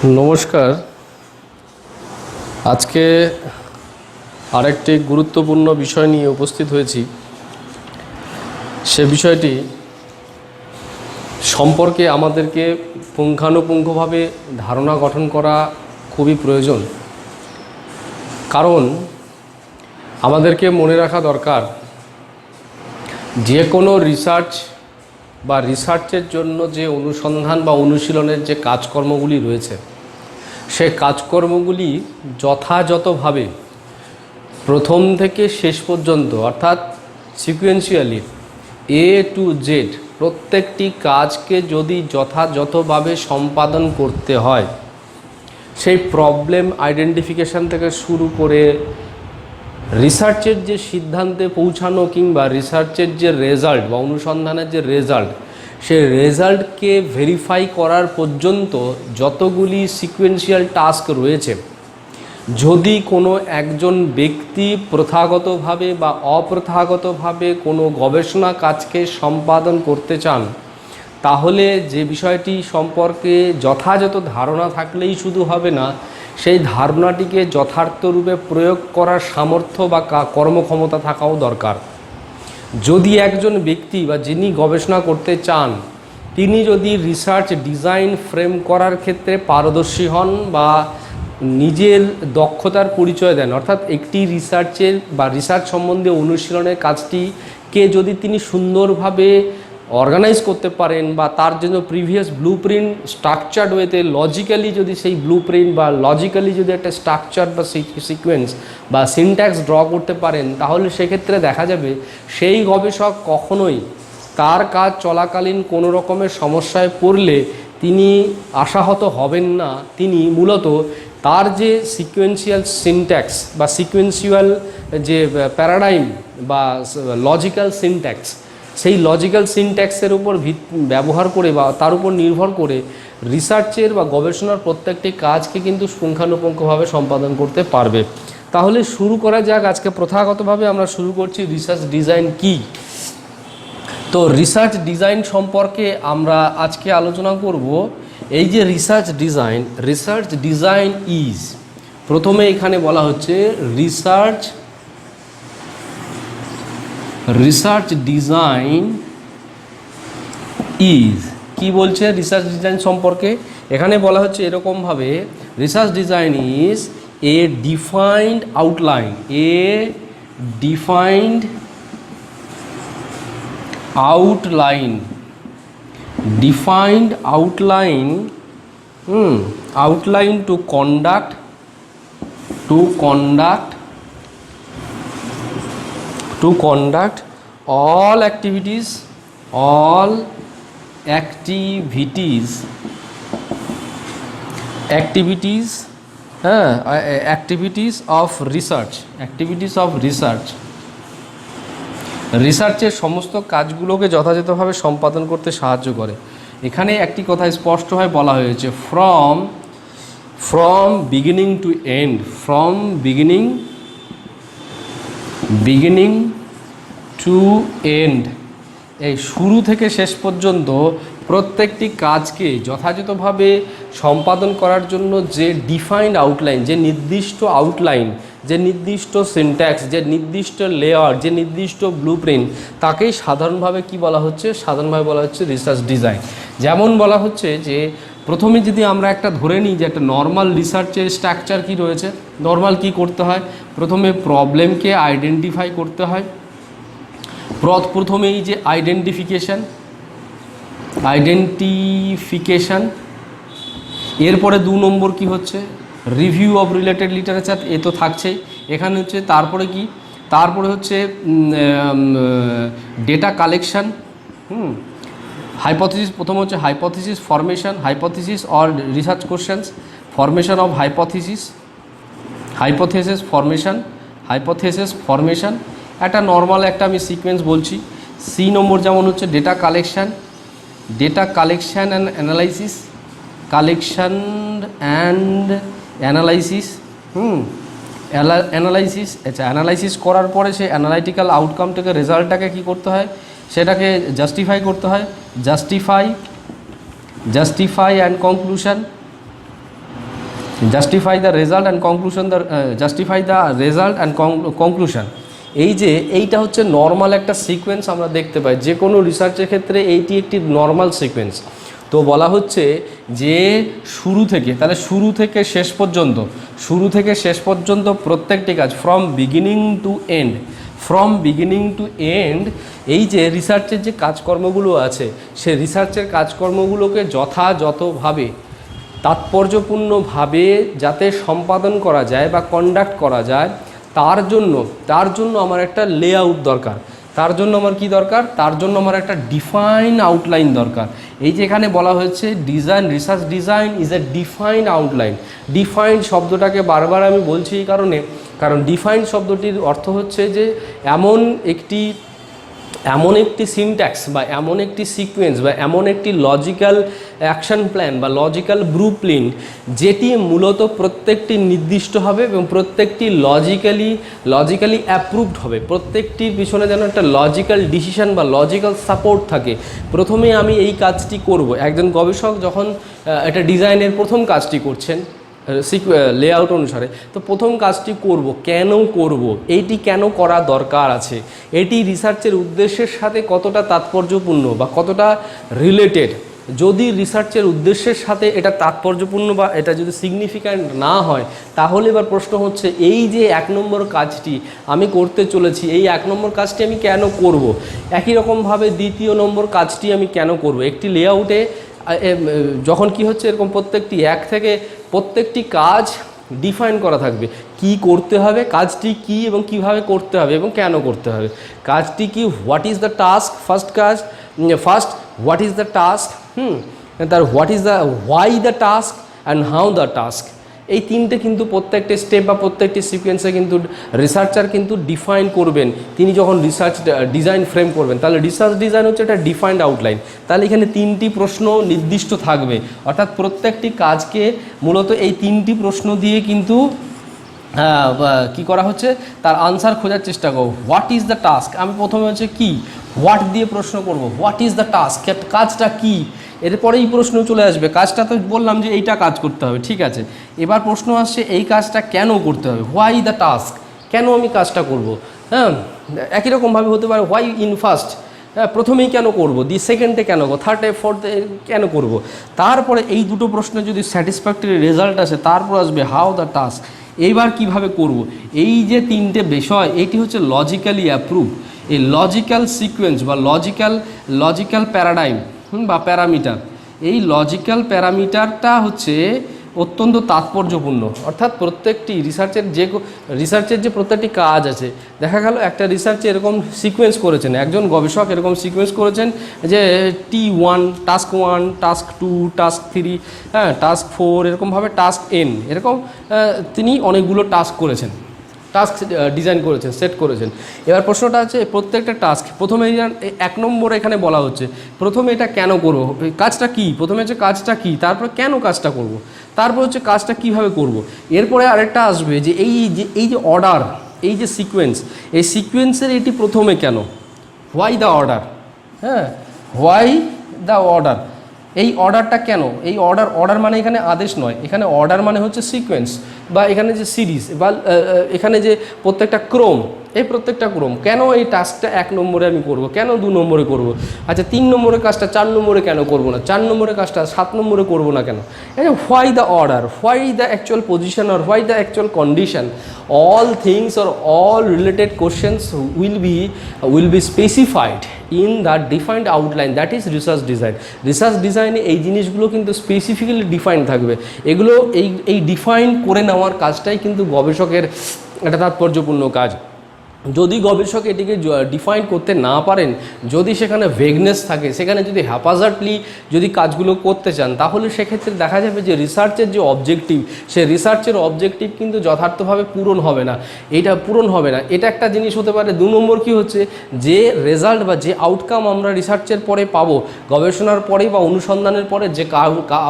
নমস্কার। আজকে আরেকটি গুরুত্বপূর্ণ বিষয় নিয়ে উপস্থিত হয়েছি। সে বিষয়টি সম্পর্কে আমাদেরকে পুঙ্খানুপুঙ্খভাবে ধারণা গঠন করা খুবই প্রয়োজন। কারণ আমাদেরকে মনে রাখা দরকার, যে কোনো রিসার্চ বা রিসার্চের জন্য যে অনুসন্ধান বা অনুশীলনের যে কাজকর্মগুলি রয়েছে, সে কাজকর্মগুলি যথাযথভাবে প্রথম থেকে শেষ পর্যন্ত অর্থাৎ সিকুয়েন্সিয়ালি এ টু জেড প্রত্যেকটি কাজকে যদি যথাযথভাবে সম্পাদন করতে হয়, সেই প্রবলেম আইডেন্টিফিকেশান থেকে শুরু করে রিসার্চের যে সিদ্ধান্তে পৌঁছানো কিংবা রিসার্চের যে রেজাল্ট বা অনুসন্ধানের যে রেজাল্ট, সেই রেজাল্টকে ভেরিফাই করার পর্যন্ত যতগুলি সিকুয়েন্সিয়াল টাস্ক রয়েছে, যদি কোনো একজন ব্যক্তি প্রথাগতভাবে বা অপ্রথাগতভাবে কোনো গবেষণা কাজকে সম্পাদন করতে চান, তাহলে যে বিষয়টি সম্পর্কে যথাযথ ধারণা থাকলেই শুধু হবে না, সেই ধারণাটিকে যথার্থরূপে প্রয়োগ করার সামর্থ্য বা কর্মক্ষমতা থাকাও দরকার। যদি একজন ব্যক্তি বা যিনি গবেষণা করতে চান, তিনি যদি রিসার্চ ডিজাইন ফ্রেম করার ক্ষেত্রে পারদর্শী হন বা নিজের দক্ষতার পরিচয় দেন, অর্থাৎ একটি রিসার্চের বা রিসার্চ সম্বন্ধে অনুশীলনের কাজটিকে যদি তিনি সুন্দরভাবে অর্গানাইজ করতে পারেন বা তার জন্য প্রিভিয়াস ব্লুপ্রিন্ট স্ট্রাকচার্ড ওয়েতে লজিক্যালি যদি সেই ব্লুপ্রিন্ট বা লজিক্যালি যদি একটা স্ট্রাকচার বা সিকোয়েন্স বা সিনট্যাক্স ড্র করতে পারেন, তাহলে সেক্ষেত্রে দেখা যাবে সেই গবেষক কখনোই তার কাজ চলাকালীন কোনো রকমের সমস্যায় পড়লে তিনি আশাহত হবেন না। তিনি মূলত তার যে সিকোয়েন্সিয়াল সিনট্যাক্স বা সিকোয়েন্সিয়াল যে প্যারাডাইম বা লজিক্যাল সিনট্যাক্স, সেই লজিক্যাল সিনট্যাক্সের উপর ব্যবহার করে বা তার উপর নির্ভর করে রিসার্চের বা গবেষণার প্রত্যেকটি কাজকে কিন্তু পুঙ্খানুপুঙ্খভাবে সম্পাদন করতে পারবে। তাহলে শুরু করা যাক। আজকে প্রথাগতভাবে আমরা শুরু করছি রিসার্চ ডিজাইন কি। তো রিসার্চ ডিজাইন সম্পর্কে আমরা আজকে আলোচনা করব। এই যে রিসার্চ ডিজাইন ইজ, প্রথমে এখানে বলা হচ্ছে রিসার্চ ডিজাইন ইজ। কি বলছে রিসার্চ ডিজাইন সম্পর্কে? এখানে বলা হচ্ছে এরকমভাবে, research design is a defined outline, outline to conduct all activities of research, রিসার্চের সমস্ত কাজগুলোকে যথাযথভাবে সম্পাদন করতে সাহায্য করে। এখানে একটি কথা স্পষ্টভাবে বলা হয়েছে, from beginning to end, beginning to end, এই শুরু থেকে শেষ পর্যন্ত প্রত্যেকটি কাজকে যথাযথভাবে সম্পাদন করার জন্য যে ডিফাইন্ড আউটলাইন, যে নির্দিষ্ট আউটলাইন, যে নির্দিষ্ট সিনট্যাক্স, যে নির্দিষ্ট লেয়ার, যে নির্দিষ্ট ব্লুপ্রিন্ট, তাকেই সাধারণভাবে কি বলা হচ্ছে? সাধারণভাবে বলা হচ্ছে রিসার্চ ডিজাইন। যেমন বলা হচ্ছে যে প্রথমে যদি আমরা একটা ধরে নিই যে একটা নর্মাল রিসার্চের স্ট্রাকচার কি রয়েছে, নর্মাল কি করতে হয়? প্রথমে প্রবলেমকে আইডেন্টিফাই করতে হয়। প্রথমেই যে আইডেন্টিফিকেশান, এরপরে 2 নম্বর কি হচ্ছে? রিভিউ অফ রিলেটেড লিটারেচার, এ তো থাকছেই। এখানে হচ্ছে তারপরে হচ্ছে ডেটা কালেকশান, হাইপোথিসিস। প্রথম হচ্ছে hypothesis formation, hypothesis or research questions, formation of hypothesis formation, একটা নর্মাল একটা আমি সিকোয়েন্স বলছি। সি নম্বর যেমন হচ্ছে ডেটা কালেকশান অ্যান্ড অ্যানালাইসিস, আচ্ছা, অ্যানালাইসিস করার পরে সেই অ্যানালাইটিক্যাল আউটকামটাকে, রেজাল্টটাকে কী করতে হয়? সেটাকে জাস্টিফাই করতে হয়। Justify and conclusion, justify the result and conclusion, justify the result and conclusion. এই যে এইটা হচ্ছে নর্মাল একটা সিকোয়েন্স আমরা দেখতে পাই যে কোনো রিসার্চের ক্ষেত্রে, এইটি একটি নর্মাল সিকোয়েন্স। তো বলা হচ্ছে যে শুরু থেকে, তাহলে শুরু থেকে শেষ পর্যন্ত প্রত্যেকটি কাজ ফ্রম বিগিনিং টু এন্ড, এই যে রিসার্চের যে কাজকর্মগুলো আছে, সে রিসার্চের কাজকর্মগুলোকে যথাযথভাবে তাৎপর্যপূর্ণভাবে যাতে সম্পাদন করা যায় বা কন্ডাক্ট করা যায়, তার জন্য আমার একটা লেআউট দরকার। তার জন্য আমার কি দরকার? তার জন্য আমার একটা ডিফাইন আউটলাইন দরকার। এই যে এখানে বলা হয়েছে research design is a define outline. Defined শব্দটাকে বারবার আমি বলছি এই কারণ ডিফাইন্ড শব্দটির অর্থ হচ্ছে যে এমন একটি সিনট্যাক্স বা এমন একটি সিকোয়েন্স বা এমন একটি লজিক্যাল অ্যাকশন প্ল্যান বা লজিক্যাল ব্লুপ্রিন্ট যেটি মূলত প্রত্যেকটি নির্দিষ্ট হবে এবং প্রত্যেকটি লজিক্যালি অ্যাপ্রুভড হবে। প্রত্যেকটির পিছনে যেন একটা লজিক্যাল ডিসিশন বা লজিক্যাল সাপোর্ট থাকে। প্রথমে আমি এই কাজটি করব। একজন গবেষক যখন এটা ডিজাইনের প্রথম কাজটি করছেন লেআউট অনুসারে, তো প্রথম কাজটি করব, কেন করব, এইটি কেন করা দরকার আছে, এটি রিসার্চের উদ্দেশ্যের সাথে কতটা তাৎপর্যপূর্ণ বা কতটা রিলেটেড। যদি রিসার্চের উদ্দেশ্যের সাথে এটা তাৎপর্যপূর্ণ বা এটা যদি সিগনিফিক্যান্ট না হয়, তাহলে এবার প্রশ্ন হচ্ছে এই যে 1 নম্বর কাজটি আমি করতে চলেছি, এই 1 নম্বর কাজটি আমি কেন করব। একই রকমভাবে 2 নম্বর কাজটি আমি কেন করব। একটি লেআউটে যখন কি হচ্ছে, এরকম প্রত্যেকটি কাজ ডিফাইন করা থাকবে, কি করতে হবে, কাজটি কি এবং কিভাবে করতে হবে এবং কেন করতে হবে। কাজটি কি, what is the task, first what is the task, তার what is the why the task and how the task. এই 3টে কিন্তু প্রত্যেকটি স্টেপ বা প্রত্যেকটি সিকোয়েন্সে কিন্তু রিসার্চার কিন্তু ডিফাইন করবেন তিনি যখন রিসার্চ ডিজাইন ফ্রেম করবেন। তাহলে রিসার্চ ডিজাইন হচ্ছে একটা ডিফাইন্ড আউটলাইন। তাহলে এখানে 3টি প্রশ্ন নির্দিষ্ট থাকবে, অর্থাৎ প্রত্যেকটি কাজকে মূলত এই 3টি প্রশ্ন দিয়ে কিন্তু কি করা হচ্ছে, তার আনসার খোঁজার চেষ্টা করব। হোয়াট ইজ দ্য টাস্ক, আমি প্রথমে হচ্ছে কি, হোয়াট দিয়ে প্রশ্ন করব, হোয়াট ইজ দ্য টাস্ক, কাজটা কি। এরপরে এই প্রশ্ন চলে আসবে, কাজটা তো বললাম যে এইটা কাজ করতে হবে, ঠিক আছে। এবার প্রশ্ন আসছে এই কাজটা কেন করতে হবে, হোয়াই দ্য টাস্ক, কেন আমি কাজটা করব। হ্যাঁ, একই রকমভাবে হতে পারে হোয়াই ইন ফার্স্ট, হ্যাঁ প্রথমেই কেন করব, সেকেন্ডে কেন করব, থার্ডে ফোর্থে কেন করব। তারপরে এই দুটো প্রশ্নে যদি স্যাটিসফ্যাক্টরি রেজাল্ট আসে, তারপর আসবে হাউ দ্য টাস্ক, এইবার কিভাবে করব। এই যে 3টে বিষয়, এটি হচ্ছে লজিক্যালি অ্যাপ্রুভ। এই লজিক্যাল সিকোয়েন্স বা লজিক্যাল প্যারাডাইম বা প্যারামিটার, এই লজিক্যাল প্যারামিটারটা হচ্ছে অত্যন্ত তাৎপর্যপূর্ণ। অর্থাৎ প্রত্যেকটি রিসার্চের যে প্রত্যেকটি কাজ আছে, দেখা গেল একটা রিসার্চে এরকম সিকোয়েন্স করেছেন, একজন গবেষক এরকম সিকোয়েন্স করেছেন যে T1, টাস্ক 1, টাস্ক 2, টাস্ক 3, হ্যাঁ টাস্ক 4, এরকমভাবে টাস্ক N, এরকম তিনি অনেকগুলো টাস্ক করেছেন, টাস্ক ডিজাইন করেছেন, সেট করেছেন। এবার প্রশ্নটা হচ্ছে প্রত্যেকটা টাস্ক প্রথমে 1 নম্বর এখানে বলা হচ্ছে প্রথমে এটা কেন করব, কাজটা কি, প্রথমে হচ্ছে কাজটা কি, তারপরে কেন কাজটা করব, তারপর হচ্ছে কাজটা কিভাবে করব। এরপরে আরেকটা আসবে যে এই যে অর্ডার, এই যে সিকোয়েন্স, এই সিকোয়েন্সের এটি প্রথমে কেন, হোয়াই দ্য অর্ডার, হ্যাঁ হোয়াই দ্য অর্ডার, এই অর্ডারটা কেন। এই অর্ডার মানে এখানে আদেশ নয়, এখানে অর্ডার মানে হচ্ছে সিকোয়েন্স বা এখানে যে সিরিজ বা এখানে যে প্রত্যেকটা ক্রম, এই প্রত্যেকটা ক্রম, কেন এই টাস্কটা 1 নম্বরে আমি করব, কেন 2 নম্বরে করব, আচ্ছা 3 নম্বরের কাজটা 4 নম্বরে কেন করব না, 4 নম্বরের কাজটা 7 নম্বরে করব না কেন। Why the order, why the actual position or why the actual condition, all things or all related questions will be specified in the defined outline, that is research design. Research ডিজাইনে এই জিনিসগুলো কিন্তু স্পেসিফিক্যালি ডিফাইন থাকবে। এগুলো এই define করে নেওয়ার কাজটাই কিন্তু গবেষকের একটা তাৎপর্যপূর্ণ কাজ। যদি গবেষক এটিকে ডিফাইন করতে না পারেন, যদি সেখানে ভেগনেস থাকে, সেখানে যদি হ্যাপাজার্ডলি যদি কাজগুলো করতে চান, তাহলে সেক্ষেত্রে দেখা যাবে যে রিসার্চের যে অবজেক্টিভ, সে রিসার্চের অবজেক্টিভ কিন্তু যথার্থভাবে পূরণ হবে না। এটা একটা জিনিস হতে পারে। 2 নম্বর কি হচ্ছে, যে রেজাল্ট বা যে আউটকাম আমরা রিসার্চের পরে পাবো, গবেষণার পরে বা অনুসন্ধানের পরে যে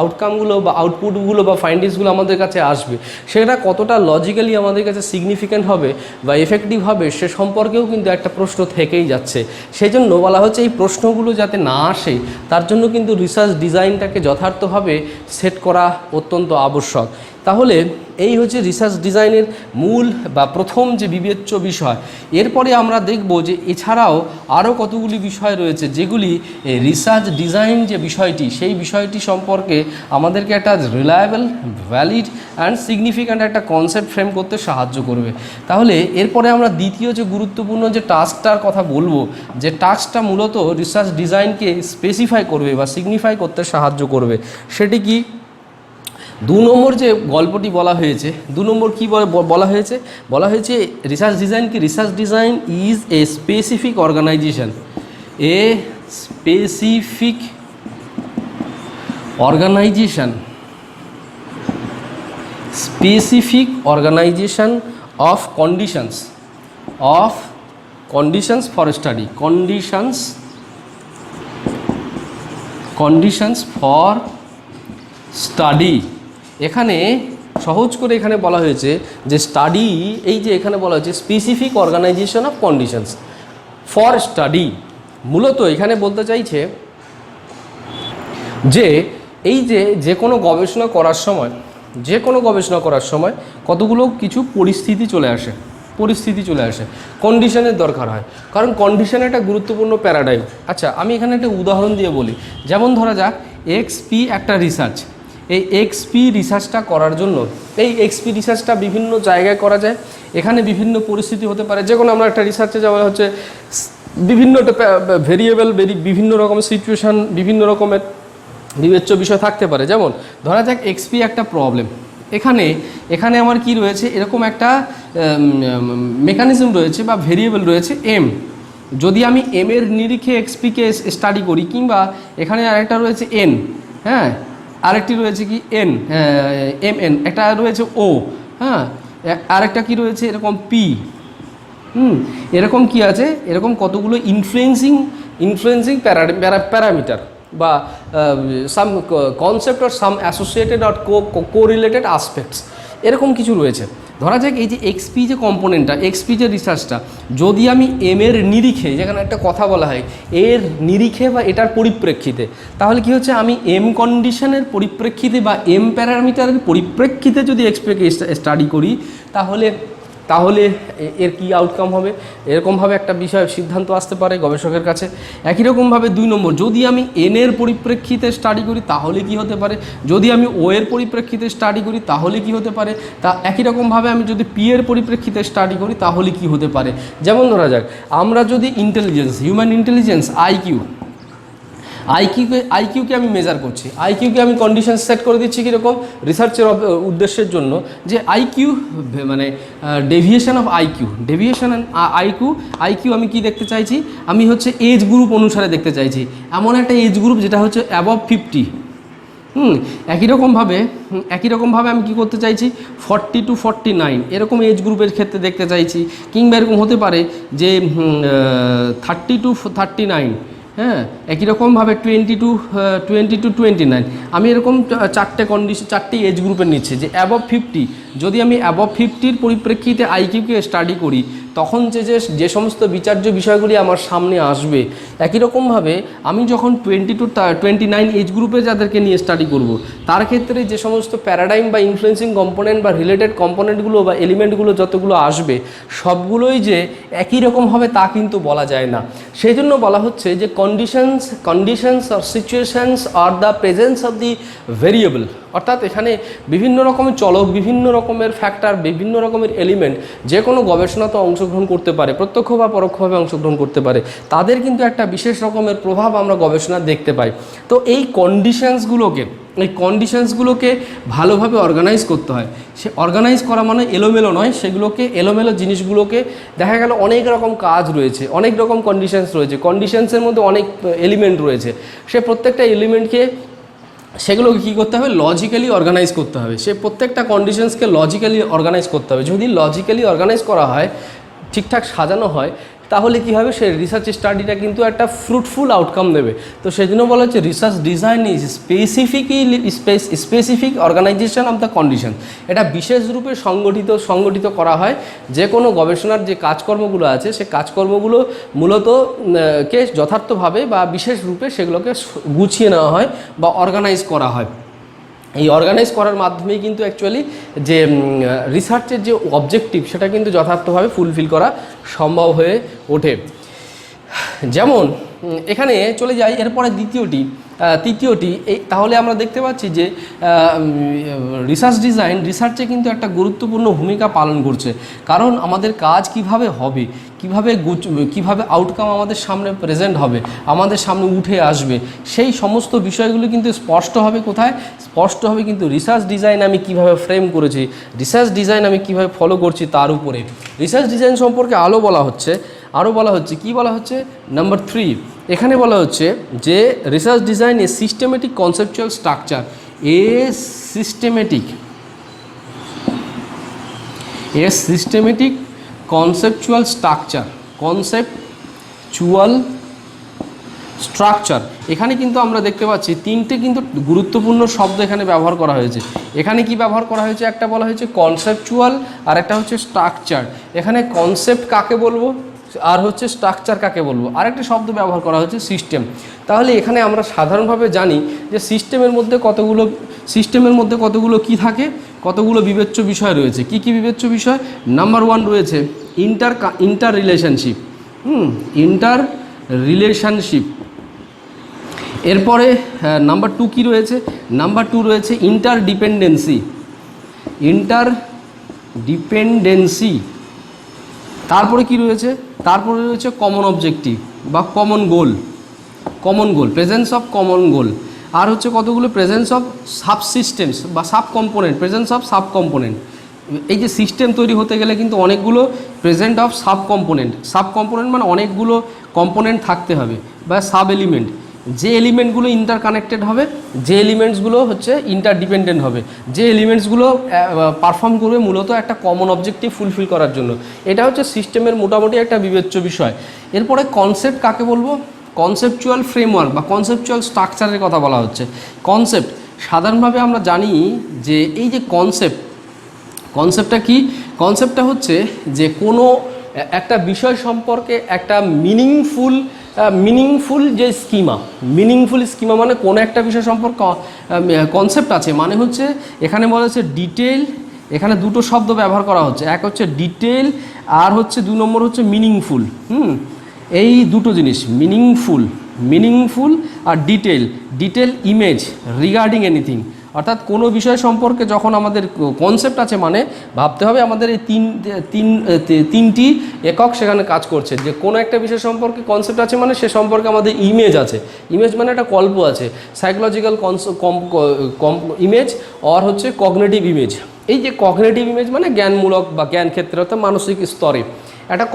আউটকামগুলো বা আউটপুটগুলো বা ফাইন্ডিংসগুলো আমাদের কাছে আসবে, সেটা কতটা লজিক্যালি আমাদের কাছে সিগনিফিক্যান্ট হবে বা এফেক্টিভ হবে, সে সম্পর্কেও কিন্তু একটা প্রশ্ন থেকেই যাচ্ছে। সেই জন্য বলা হচ্ছে এই প্রশ্নগুলো যাতে না আসে, তার জন্য কিন্তু রিসার্চ ডিজাইনটাকে যথার্থভাবে সেট করা অত্যন্ত আবশ্যক। তাহলে এই হচ্ছে রিসার্চ ডিজাইনের মূল বা প্রথম যে বিবেচ্য বিষয়। এরপরে আমরা দেখব যে এছাড়াও আরও কতগুলি বিষয় রয়েছে যেগুলি রিসার্চ ডিজাইন যে বিষয়টি সেই বিষয়টি সম্পর্কে আমাদেরকে একটা রিলায়েবল, ভ্যালিড অ্যান্ড সিগনিফিক্যান্ট একটা কনসেপ্ট ফ্রেম করতে সাহায্য করবে। তাহলে এরপরে আমরা দ্বিতীয় যে গুরুত্বপূর্ণ যে টাস্কটার কথা বলবো, যে টাস্কটা মূলত রিসার্চ ডিজাইনকে স্পেসিফাই করবে বা সিগনিফাই করতে সাহায্য করবে, সেটি কি? 2 নম্বর যে গল্পটি বলা হয়েছে, 2 নম্বর কী বলা হয়েছে? বলা হয়েছে রিসার্চ ডিজাইন কি? Research design is a specific organisation, a specific organisation, specific organisation of conditions for study, conditions for study. এখানে সহজ করে এখানে বলা হয়েছে যে স্টাডি, এই যে এখানে বলা হয়েছে specific organisation of conditions for study, মূলত এখানে বলতে চাইছে যে এই যে কোনো গবেষণা করার সময় কতগুলো কিছু পরিস্থিতি চলে আসে, কন্ডিশনের দরকার হয়, কারণ কন্ডিশন একটা গুরুত্বপূর্ণ প্যারাডাইম। আচ্ছা, আমি এখানে একটা উদাহরণ দিয়ে বলি। যেমন ধরা যাক এক্সপি একটা রিসার্চ, এই এক্সপি রিসার্চটা করার জন্য এই এক্সপি রিসার্চটা বিভিন্ন জায়গায় করা যায়, এখানে বিভিন্ন পরিস্থিতি হতে পারে। যে কোনো আমরা একটা রিসার্চে যাওয়া হচ্ছে বিভিন্ন ভেরিয়েবল, বিভিন্ন রকমের সিচুয়েশান, বিভিন্ন রকমের বিবেচ্য বিষয় থাকতে পারে। যেমন ধরা যাক এক্সপি একটা প্রবলেম, এখানে আমার কি রয়েছে, এরকম একটা মেকানিজম রয়েছে বা ভেরিয়েবল রয়েছে এম। যদি আমি এম এর নিরিখে এক্সপিকে স্টাডি করি, কিংবা এখানে আরেকটা রয়েছে এন, হ্যাঁ, আরেকটি রয়েছে কি এন, এম এন, একটা রয়েছে ও, হ্যাঁ, আরেকটা কি রয়েছে এরকম পি, এরকম কি আছে, এরকম কতগুলো ইনফ্লুয়েন্সিং প্যারামিটার বা some concept or some associated or correlated aspects, এরকম কিছু রয়েছে। ধরা যাক এই যে এক্সপি যে কম্পোনেন্টটা, এক্সপি যে রিসার্চটা, যদি আমি এম এর নিরিখে, যেখানে একটা কথা বলা হয় এর নিরিখে বা এটার পরিপ্রেক্ষিতে, তাহলে কি হচ্ছে, আমি এম কন্ডিশনের পরিপ্রেক্ষিতে বা এম প্যারামিটারের পরিপ্রেক্ষিতে যদি এক্সপিকে স্টাডি করি, তাহলে এর কি আউটকাম হবে, এরকমভাবে একটা বিষয় সিদ্ধান্ত আসতে পারে গবেষকের কাছে। একই রকমভাবে 2 নম্বর, যদি আমি এন এর পরিপ্রেক্ষিতে স্টাডি করি তাহলে কি হতে পারে, যদি আমি ও এর পরিপ্রেক্ষিতে স্টাডি করি তাহলে কি হতে পারে, তা একই রকমভাবে আমি যদি পি এর পরিপ্রেক্ষিতে স্টাডি করি তাহলে কি হতে পারে। যেমন ধরা যাক আমরা যদি ইন্টেলিজেন্স, হিউম্যান ইন্টেলিজেন্স, আইকিউকে আমি মেজার করছি, আইকিউকে আমি কন্ডিশন সেট করে দিচ্ছি কীরকম, রিসার্চের উদ্দেশ্যের জন্য, যে আইকিউ মানে ডেভিয়েশন অফ আইকিউ আমি কি দেখতে চাইছি, আমি হচ্ছে এজ গ্রুপ অনুসারে দেখতে চাইছি, এমন একটা এজ গ্রুপ যেটা হচ্ছে অ্যাবভ 50। একই রকমভাবে আমি কি করতে চাইছি, 40 to 49 এরকম এজ গ্রুপের ক্ষেত্রে দেখতে চাইছি, কিংবা এরকম হতে পারে যে 30 to 39, হ্যাঁ, একই রকমভাবে 20 to 29। আমি এরকম 4টে এজ গ্রুপের নিচ্ছি, যে অ্যাবভ 50, যদি আমি অ্যাবভ 50-র পরিপ্রেক্ষিতে আইকিউকে স্টাডি করি, তখন যে সমস্ত বিচার্য বিষয়গুলি আমার সামনে আসবে। একই রকমভাবে আমি যখন 20 to 29 এজ গ্রুপে যাদেরকে নিয়ে স্টাডি করব, তার ক্ষেত্রে যে সমস্ত প্যারাডাইম বা ইনফ্লুয়েন্সিং কম্পোনেন্ট বা রিলেটেড কম্পোনেন্টগুলো বা এলিমেন্টগুলো যতগুলো আসবে, সবগুলোই যে একই রকম হবে তা কিন্তু বলা যায় না। সেই জন্য বলা হচ্ছে যে conditions or situations are the presence of the variable, অর্থাৎ এখানে বিভিন্ন রকমের চলক, বিভিন্ন রকমের ফ্যাক্টর, বিভিন্ন রকমের এলিমেন্ট যে কোনো গবেষণাতে অংশগ্রহণ করতে পারে, প্রত্যক্ষ বা পরোক্ষভাবে অংশগ্রহণ করতে পারে, তাদের কিন্তু একটা বিশেষ রকমের প্রভাব আমরা গবেষণা দেখতে পাই। তো এই কন্ডিশনসগুলোকে ভালোভাবে অর্গানাইজ করতে হয়। সে অর্গানাইজ করা মানে এলোমেলো নয়, সেগুলোকে এলোমেলো জিনিসগুলোকে দেখা গেল অনেক রকম কাজ রয়েছে, অনেক রকম কন্ডিশনস রয়েছে, কন্ডিশনসের মধ্যে অনেক এলিমেন্ট রয়েছে, সে প্রত্যেকটা এলিমেন্টকে সেগুলোকে কী করতে হবে, লজিক্যালি অর্গানাইজ করতে হবে। সে প্রত্যেকটা কন্ডিশনসকে লজিক্যালি অর্গানাইজ করতে হবে। যদি লজিক্যালি অর্গানাইজ করা হয়, ঠিকঠাক সাজানো হয়, তাহলে কী হবে, সেই রিসার্চ স্টাডিটা কিন্তু একটা ফ্রুটফুল আউটকাম দেবে। তো সেই জন্য বলা হচ্ছে research design is specific organisation of the condition. এটা বিশেষ রূপে সংগঠিত করা হয়। যে কোনো গবেষণার যে কাজকর্মগুলো আছে, সে কাজকর্মগুলো মূলত কে যথার্থভাবে বা বিশেষ রূপে সেগুলোকে গুছিয়ে নেওয়া হয় বা অর্গানাইজ করা হয়। এই অর্গানাইজ করার মাধ্যমেই কিন্তু অ্যাকচুয়ালি যে রিসার্চের যে অবজেক্টিভ সেটা কিন্তু যথার্থভাবে ফুলফিল করা সম্ভব হয়ে ওঠে। যেমন এখানে চলে যাই এরপরে তৃতীয়টি এই তাহলে আমরা দেখতে পাচ্ছি যে রিসার্চে কিন্তু একটা গুরুত্বপূর্ণ ভূমিকা পালন করছে। কারণ আমাদের কাজ কিভাবে হবে, কিভাবে আউটকাম আমাদের সামনে প্রেজেন্ট হবে, আমাদের সামনে উঠে আসবে, সেই সমস্ত বিষয়গুলো কিন্তু স্পষ্ট হবে কোথায়? স্পষ্ট হবে কিন্তু রিসার্চ ডিজাইন আমি কিভাবে ফ্রেম করেছি, রিসার্চ ডিজাইন আমি কিভাবে ফলো করছি তার উপরে। রিসার্চ ডিজাইন সম্পর্কে আরও বলা হচ্ছে কি বলা হচ্ছে? নাম্বার 3 এখানে বলা হচ্ছে যে research design a systematic conceptual structure, systematic conceptual structure. এখানে কিন্তু আমরা দেখতে পাচ্ছি 3টে কিন্তু গুরুত্বপূর্ণ শব্দ এখানে ব্যবহার করা হয়েছে। এখানে কি ব্যবহার করা হয়েছে? একটা বলা হয়েছে কনসেপচুয়াল আর একটা হচ্ছে স্ট্রাকচার। এখানে কনসেপ্ট কাকে বলবো আর হচ্ছে স্ট্রাকচার কাকে বলবো, আরেকটা শব্দ ব্যবহার করা হচ্ছে সিস্টেম। তাহলে এখানে আমরা সাধারণভাবে জানি যে সিস্টেমের মধ্যে কতগুলো কি থাকে, কতগুলো বিবেচ্য বিষয় রয়েছে। কি কি বিবেচ্য বিষয়? নাম্বার 1 রয়েছে ইন্টার রিলেশনশিপ। এরপরে নাম্বার 2 কি রয়েছে? নাম্বার 2 রয়েছে ইন্টারডিপেন্ডেন্সি। তারপরে কি রয়েছে? তারপরে রয়েছে কমন অবজেক্টিভ বা common goal, presence of common goal. আর হচ্ছে কতগুলো? প্রেজেন্স অফ সাবসিস্টেমস বা প্রেজেন্স অফ সাব কম্পোনেন্ট। এই যে সিস্টেম তৈরি হতে গেলে কিন্তু অনেকগুলো প্রেজেন্ট অফ সাব কম্পোনেন্ট মানে অনেকগুলো কম্পোনেন্ট থাকতে হবে বা সাব এলিমেন্ট। যে এলিমেন্টগুলো ইন্টারকানেক্টেড হবে, যে এলিমেন্টসগুলো হচ্ছে ইন্টারডিপেন্ডেন্ট হবে, যে এলিমেন্টসগুলো পারফর্ম করবে মূলত একটা কমন অবজেক্টিভ ফুলফিল করার জন্য। এটা হচ্ছে সিস্টেমের মোটামুটি একটা বিবেচ্য বিষয়। এরপরে কনসেপ্ট কাকে বলবো? কনসেপচুয়াল ফ্রেমওয়ার্ক বা কনসেপচুয়াল স্ট্রাকচারের কথা বলা হচ্ছে। কনসেপ্ট সাধারণভাবে আমরা জানি যে এই যে কনসেপ্টটা কি? কনসেপ্টটা হচ্ছে যে কোনো একটা বিষয় সম্পর্কে একটা মিনিংফুল যে স্কিমা মানে কোনো একটা বিষয় সম্পর্কে কনসেপ্ট আছে, মানে হচ্ছে এখানে বলা হচ্ছে ডিটেল। এখানে দুটো শব্দ ব্যবহার করা হচ্ছে, এক হচ্ছে ডিটেল আর হচ্ছে 2 নম্বর হচ্ছে মিনিংফুল। এই দুটো জিনিস মিনিংফুল আর ডিটেল ইমেজ রিগার্ডিং এনিথিং। অর্থাৎ কোনো বিষয় সম্পর্কে যখন আমাদের কনসেপ্ট আছে মানে ভাবতে হবে আমাদের এই তিনটি একক সেখানে কাজ করছে। যে কোনো একটা বিষয় সম্পর্কে কনসেপ্ট আছে মানে সে সম্পর্কে আমাদের ইমেজ আছে, ইমেজ মানে একটা কল্প আছে, সাইকোলজিক্যাল ইমেজ আর হচ্ছে কগনিটিভ ইমেজ। এই যে কগনিটিভ ইমেজ মানে জ্ঞানমূলক বা জ্ঞান ক্ষেত্রে অর্থাৎ মানসিক স্তরে একটা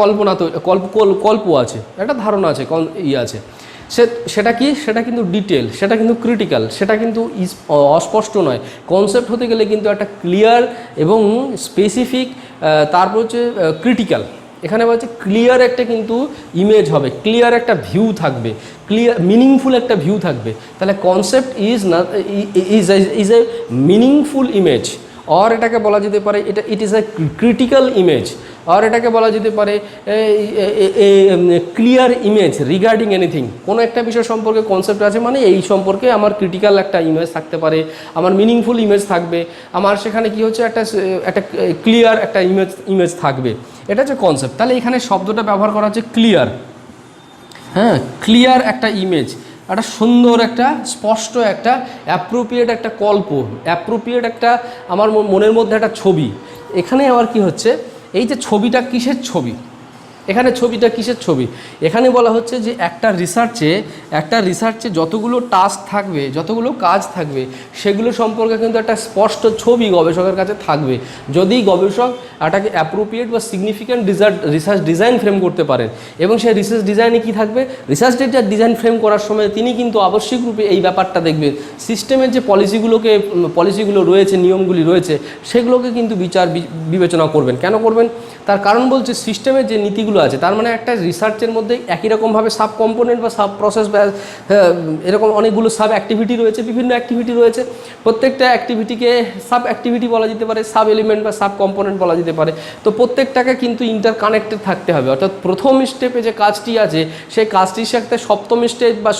কল্প আছে, একটা ধারণা আছে, আছে সেটা কি? সেটা কিন্তু ডিটেল, সেটা কিন্তু ক্রিটিক্যাল, সেটা কিন্তু অস্পষ্ট নয়। কনসেপ্ট হতে গেলে কিন্তু একটা ক্লিয়ার এবং স্পেসিফিক, তারপর হচ্ছে ক্রিটিক্যাল। এখানে বলছে ক্লিয়ার একটা কিন্তু ইমেজ হবে, ক্লিয়ার একটা ভিউ থাকবে, মিনিংফুল একটা ভিউ থাকবে। তাহলে concept is a meaningful image, আর এটাকে বলা যেতে পারে it is a critical image, আর এটাকে বলা যেতে পারে ক্লিয়ার ইমেজ রিগার্ডিং এনিথিং। কোনো একটা বিষয় সম্পর্কে কনসেপ্ট আছে মানে এই সম্পর্কে আমার ক্রিটিক্যাল একটা ইমেজ থাকতে পারে, আমার মিনিংফুল ইমেজ থাকবে, আমার সেখানে কি হচ্ছে একটা ক্লিয়ার একটা ইমেজ থাকবে। এটা হচ্ছে কনসেপ্ট। তাহলে এখানে শব্দটা ব্যবহার করা হচ্ছে ক্লিয়ার। ক্লিয়ার একটা ইমেজ, একটা সুন্দর একটা স্পষ্ট একটা অ্যাপ্রোপ্রিয়েট একটা অ্যাপ্রোপ্রিয়েট একটা আমার মনের মধ্যে একটা ছবি। এখানে আবার কি হচ্ছে? এই যে ছবিটা কিসের ছবি? এখানে ছবিটা কিসের ছবি? এখানে বলা হচ্ছে যে একটা রিসার্চে যতগুলো টাস্ক থাকবে, যতগুলো কাজ থাকবে, সেগুলো সম্পর্কে কিন্তু একটা স্পষ্ট ছবি গবেষকের কাছে থাকবে যদি গবেষক এটাকে অ্যাপ্রোপ্রিয়েট বা সিগনিফিক্যান্ট রিসার্চ ডিজাইন ফ্রেম করতে পারেন। এবং সেই রিসার্চ ডিজাইনে কি থাকবে? রিসার্চ ডিজাইন ফ্রেম করার সময় তিনি কিন্তু আবশ্যিকরূপে এই ব্যাপারটা দেখবেন, সিস্টেমের যে পলিসিগুলো রয়েছে, নিয়মগুলি রয়েছে, সেগুলোকে কিন্তু বিবেচনা করবেন। কেন করবেন? তার কারণ বলছে সিস্টেমের যে নীতিগুলো স্টেপগুলো আছে, তার মানে একটা রিসার্চের মধ্যে একই রকমভাবে সাব কম্পোনেন্ট বা সাব প্রসেস এরকম অনেকগুলো সাব অ্যাক্টিভিটি রয়েছে, বিভিন্ন অ্যাক্টিভিটি রয়েছে। প্রত্যেকটা অ্যাক্টিভিটিকে সাব অ্যাক্টিভিটি বলা যেতে পারে, সাব এলিমেন্ট বা সাব কম্পোনেন্ট বলা যেতে পারে। তো প্রত্যেকটাকে কিন্তু ইন্টার কানেক্টেড থাকতে হবে, অর্থাৎ প্রথম স্টেপে যে কাজটি আছে সেই কাজটির সাথে সপ্তম স্টেপ বা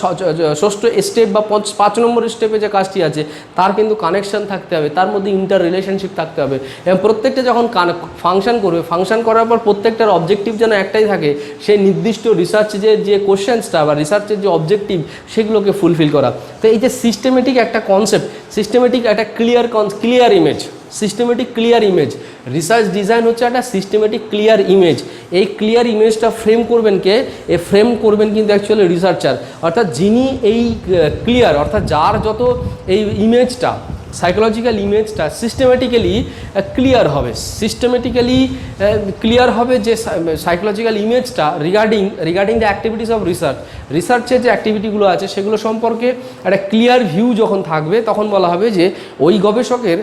ষষ্ঠ স্টেপ বা 5 নম্বর স্টেপে যে কাজটি আছে তার কিন্তু কানেকশন থাকতে হবে, তার মধ্যে ইন্টার রিলেশনশিপ থাকতে হবে। এবং প্রত্যেকটা যখন ফাংশন করবে, ফাংশন করার পর প্রত্যেকটার অবজেক্টিভ যেন একটাই থাকে, সেই নির্দিষ্ট রিসার্চের যে কোশ্চেন্সটা বা রিসার্চের যে অবজেক্টিভ সেগুলোকে ফুলফিল করা। তো এই যে সিস্টেমেটিক একটা কনসেপ্ট, সিস্টেমেটিক একটা clear image, systematic clear image, research design হচ্ছে একটা সিস্টেমেটিক ক্লিয়ার ইমেজ। এই ক্লিয়ার ইমেজটা ফ্রেম করবেন কে? এ ফ্রেম করবেন কিন্তু অ্যাকচুয়ালি রিসার্চার, অর্থাৎ যিনি এই ক্লিয়ার, অর্থাৎ যার যত এই ইমেজটা, সাইকোলজিক্যাল ইমেজটা সিস্টেমেটিক্যালি ক্লিয়ার হবে, সিস্টেমেটিক্যালি ক্লিয়ার হবে যে সাইকোলজিক্যাল ইমেজটা রিগার্ডিং দ্য অ্যাক্টিভিটিস অফ রিসার্চের যে অ্যাক্টিভিটিগুলো আছে সেগুলো সম্পর্কে একটা ক্লিয়ার ভিউ যখন থাকবে তখন বলা হবে যে ওই গবেষকের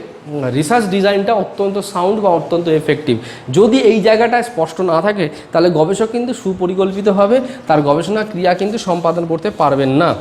রিসার্চ ডিজাইনটা অত্যন্ত সাউন্ড বা অত্যন্ত এফেক্টিভ। যদি এই জায়গাটা স্পষ্ট না থাকে তাহলে গবেষক কিন্তু সুপরিকল্পিতভাবে তার গবেষণা ক্রিয়া কিন্তু সম্পাদন করতে পারবেন না।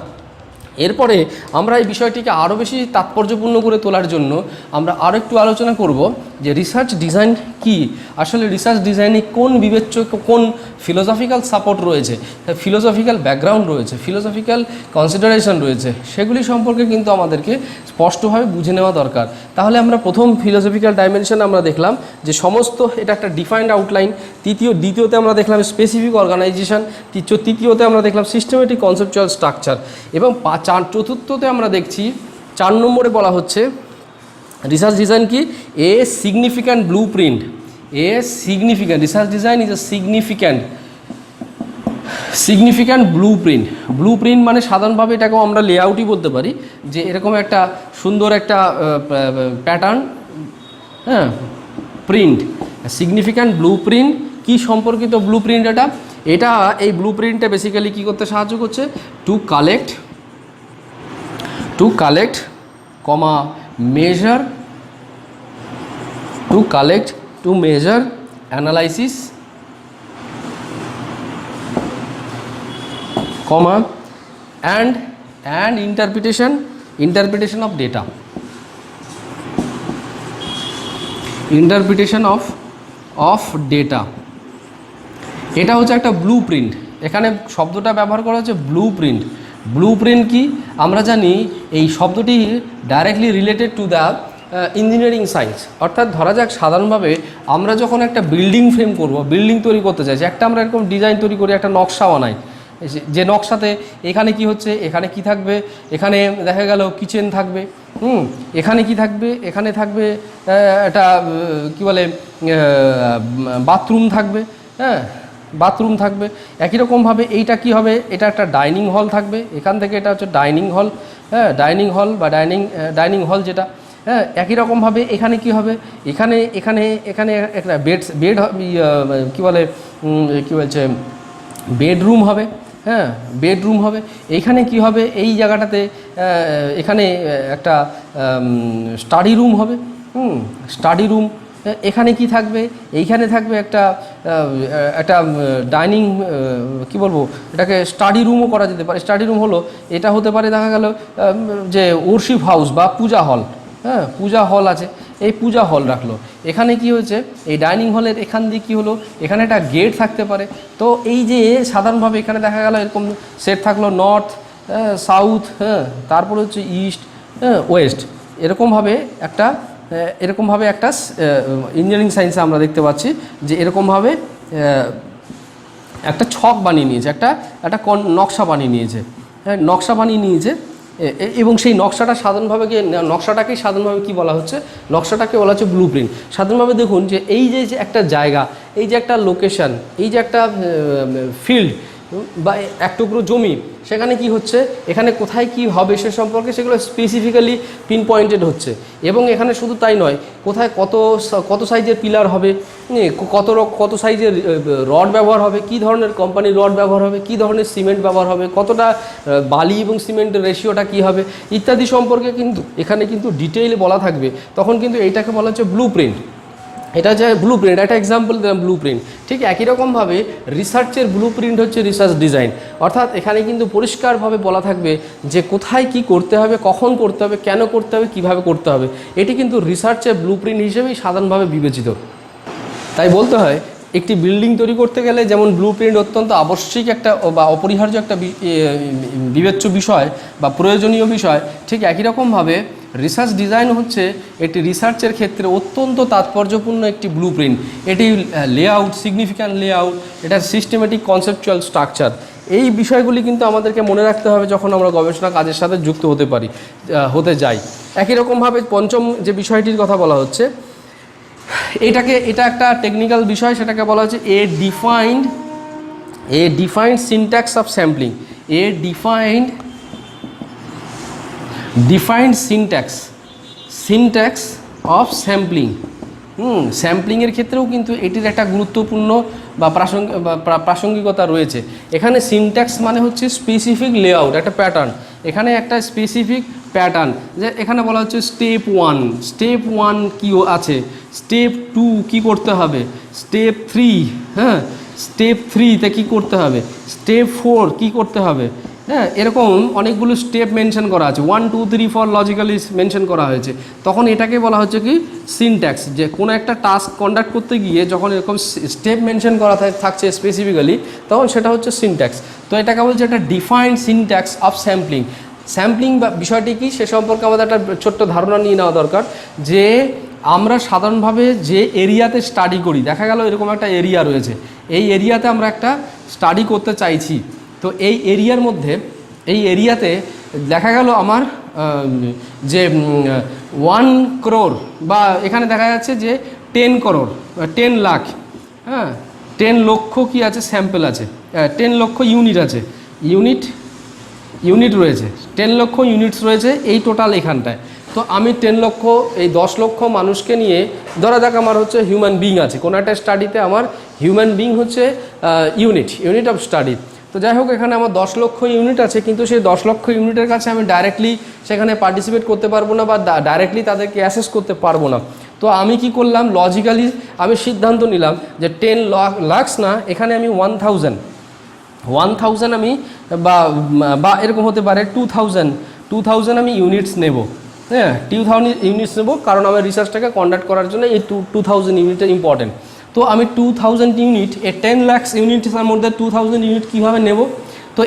এরপরে আমরা এই বিষয়টিকে আরও বেশি তাৎপর্যপূর্ণ করে তোলার জন্য আমরা আরও একটু আলোচনা করব যে রিসার্চ ডিজাইন কি, আসলে রিসার্চ ডিজাইনে কোন বিবেচ্য, কোন ফিলোসফিক্যাল সাপোর্ট রয়েছে, ফিলোসফিক্যাল ব্যাকগ্রাউন্ড রয়েছে, ফিলোসফিক্যাল কনসিডারেশন রয়েছে, সেগুলি সম্পর্কে কিন্তু আমাদেরকে স্পষ্টভাবে বুঝে নেওয়া দরকার। তাহলে আমরা প্রথম ফিলোসফিক্যাল ডাইমেনশন আমরা দেখলাম যে সমস্ত, এটা একটা ডিফাইন্ড আউটলাইন। দ্বিতীয়তে আমরা দেখলাম স্পেসিফিক অর্গানাইজেশন, তৃতীয়তে আমরা দেখলাম সিস্টেমেটিক কনসেপচুয়াল স্ট্রাকচার, এবং চতুর্থতে আমরা দেখছি 4 নম্বরে বলা হচ্ছে রিসার্চ ডিজাইন কি? A significant blue print. Research design is a significant blue print মানে সাধারণভাবে এটাকেও আমরা লেআউটই বলতে পারি, যে এরকম একটা সুন্দর একটা প্যাটার্ন, হ্যাঁ, প্রিন্ট, সিগনিফিক্যান্ট ব্লু প্রিন্ট। কী সম্পর্কিত ব্লু প্রিন্ট? এটা এই ব্লু প্রিন্টটা বেসিক্যালি কী করতে সাহায্য করছে? To collect, measure, analysis, and interpretation of data. Interpretation of data, এটা হচ্ছে একটা ব্লু প্রিন্ট। এখানে শব্দটা ব্যবহার করা হচ্ছে ব্লু প্রিন্ট কি? আমরা জানি এই শব্দটি directly related to the engineering science. অর্থাৎ ধরা যাক সাধারণভাবে আমরা যখন একটা বিল্ডিং ফ্রেম করব, বিল্ডিং তৈরি করতে চাইছি, একটা আমরা এরকম ডিজাইন তৈরি করি, একটা নকশা বানাই, যে নকশাতে এখানে কি হচ্ছে, এখানে কি থাকবে, এখানে দেখা গেল কিচেন থাকবে, এখানে কি থাকবে, এখানে থাকবে একটা কি বলে বাথরুম থাকবে, হ্যাঁ, বাথরুম থাকবে। একই রকমভাবে এইটা কি হবে? এটা একটা ডাইনিং হল থাকবে, এখান থেকে এটা হচ্ছে ডাইনিং হল, হ্যাঁ, ডাইনিং হল বা ডাইনিং হল যেটা, হ্যাঁ। একই রকমভাবে এখানে কি হবে? এখানে একটা বেড কী বলছে বেডরুম হবে, হ্যাঁ, বেডরুম হবে। এইখানে কি হবে? এই জায়গাটাতে এখানে একটা স্টাডি রুম হবে, স্টাডি রুম। এখানে কি থাকবে? এইখানে থাকবে একটা ডাইনিং, কি বলবো, এটাকে স্টাডি রুমও করা যেতে পারে। স্টাডি রুম হলো, এটা হতে পারে দেখা গেল যে ওরশিপ হাউস বা পূজা হল, হ্যাঁ, পূজা হল আছে, এই পূজা হল রাখলো। এখানে কি হয়েছে? এই ডাইনিং হলের এখান দিয়ে কী হলো? এখানে একটা গেট থাকতে পারে। তো এই যে সাধারণভাবে এখানে দেখা গেল এরকম সেট থাকলো, নর্থ, সাউথ, হ্যাঁ, তারপরে হচ্ছে ইস্ট, ওয়েস্ট, এরকমভাবে একটা ইঞ্জিনিয়ারিং সায়েন্সে আমরা দেখতে পাচ্ছি যে এরকমভাবে একটা ছক বানিয়ে নিয়েছে, একটা নকশা বানিয়ে নিয়েছে, হ্যাঁ, নকশা বানিয়ে নিয়েছে। এবং সেই নকশাটাকেই সাধারণভাবে কী বলা হচ্ছে? নকশাটাকে বলা হচ্ছে ব্লু প্রিন্ট। সাধারণভাবে দেখুন যে এই যে একটা জায়গা, এই যে একটা লোকেশান, এই যে একটা ফিল্ড বা এক টুকরো জমি, সেখানে কি হচ্ছে, এখানে কোথায় কি হবে সে সম্পর্কে সেগুলো স্পেসিফিক্যালি পিন পয়েন্টেড হচ্ছে। এবং এখানে শুধু তাই নয়, কোথায় কত সাইজের পিলার হবে, কত সাইজের রড ব্যবহার হবে, কি ধরনের কোম্পানির রড ব্যবহার হবে, কি ধরনের সিমেন্ট ব্যবহার হবে, কতটা বালি এবং সিমেন্টের রেশিওটা কী হবে ইত্যাদি সম্পর্কে কিন্তু এখানে কিন্তু ডিটেইলে বলা থাকবে। তখন কিন্তু এইটাকে বলা হচ্ছে ব্লু প্রিন্ট। এটা হচ্ছে ব্লু প্রিন্ট, একটা এক্সাম্পল দিলাম ব্লু প্রিন্ট। ঠিক একই রকমভাবে রিসার্চের ব্লু প্রিন্ট হচ্ছে রিসার্চ ডিজাইন। অর্থাৎ এখানে কিন্তু পরিষ্কারভাবে বলা থাকবে যে কোথায় কি করতে হবে, কখন করতে হবে, কেন করতে হবে, কিভাবে করতে হবে। এটি কিন্তু রিসার্চের ব্লু প্রিন্ট হিসেবেই সাধারণভাবে বিবেচিত। তাই বলতে হয় একটি বিল্ডিং তৈরি করতে গেলে যেমন ব্লু প্রিন্ট অত্যন্ত আবশ্যিক একটা বা অপরিহার্য একটা বিবেচ্য বিষয় বা প্রয়োজনীয় বিষয়, ঠিক একই রকমভাবে রিসার্চ ডিজাইন হচ্ছে একটি রিসার্চের ক্ষেত্রে অত্যন্ত তাৎপর্যপূর্ণ একটি ব্লু প্রিন্ট। এটি লেআউট, সিগনিফিক্যান্ট লেআউট, এটা সিস্টেমেটিক কনসেপচুয়াল স্ট্রাকচার, এই বিষয়গুলি কিন্তু আমাদেরকে মনে রাখতে হবে যখন আমরা গবেষণা কাজের সাথে যুক্ত হতে যাই। একই রকমভাবে পঞ্চম যে বিষয়টির কথা বলা হচ্ছে, এটা একটা টেকনিক্যাল বিষয়, সেটাকে বলা হচ্ছে a defined syntax of sampling. Defined syntax of sampling. স্যাম্পলিংয়ের ক্ষেত্রেও কিন্তু এটির একটা গুরুত্বপূর্ণ বা প্রাসঙ্গিকতা রয়েছে। এখানে সিনট্যাক্স মানে হচ্ছে স্পেসিফিক লেআউট, একটা প্যাটার্ন। এখানে একটা স্পেসিফিক প্যাটার্ন, যে এখানে বলা হচ্ছে স্টেপ ওয়ান কী আছে, স্টেপ 2 কী করতে হবে, স্টেপ 3, হ্যাঁ স্টেপ 3তে কী করতে হবে, স্টেপ 4 কী করতে হবে, হ্যাঁ এরকম অনেকগুলো স্টেপ মেনশন করা আছে, 1 2 3 4 লজিক্যালি মেনশন করা হয়েছে। তখন এটাকে বলা হচ্ছে কি সিনট্যাক্স। যে কোনো একটা টাস্ক কন্ডাক্ট করতে গিয়ে যখন এরকম স্টেপ মেনশন করা থাকছে স্পেসিফিক্যালি, তখন সেটা হচ্ছে সিনট্যাক্স। তো এটাকে বলছে একটা ডিফাইন্ড সিনট্যাক্স অফ স্যাম্পলিং বা বিষয়টি কি সে সম্পর্কে আমাদের একটা ছোট্ট ধারণা নিয়ে নেওয়া দরকার। যে আমরা সাধারণভাবে যে এরিয়াতে স্টাডি করি, দেখা গেল এরকম একটা এরিয়া রয়েছে, এই এরিয়াতে আমরা একটা স্টাডি করতে চাইছি। তো এই এরিয়াতে দেখা গেল আমার যে 1 crore বা এখানে দেখা যাচ্ছে যে 10 crore 10 লাখ, হ্যাঁ 10 লক্ষ কি আছে, স্যাম্পল আছে, 10 লক্ষ ইউনিট আছে, ইউনিট রয়েছে, 10 লক্ষ ইউনিটস রয়েছে এই টোটাল এখানটায়। তো আমি 10 লক্ষ, এই 10 লক্ষ মানুষকে নিয়ে ধরা যাক আমার হচ্ছে হিউম্যান বিং আছে, কোনো একটা স্টাডিতে আমার হিউম্যান বিং হচ্ছে ইউনিট অফ স্টাডি। তো যাই হোক, এখানে আমার 10 লক্ষ ইউনিট আছে, কিন্তু সেই 10 লক্ষ ইউনিটের কাছে আমি ডাইরেক্টলি সেখানে পার্টিসিপেট করতে পারবো না বা ডাইরেক্টলি তাদেরকে অ্যাসেস করতে পারবো না। তো আমি কি করলাম, লজিক্যালি আমি সিদ্ধান্ত নিলাম যে 10 লাখস না, এখানে আমি 1000 আমি বা এরকম হতে পারে 2000 আমি ইউনিটস নেব, হ্যাঁ 2000 ইউনিটস নেব, কারণ আমার রিসার্চটাকে কন্ডাক্ট করার জন্য এই 2000 ইউনিটটা ইম্পর্টেন্ট। তো আমি 2000 ইউনিট, এই 10 লাখ ইউনিটের মধ্যে 2000 ইউনিট কীভাবে নেব। তো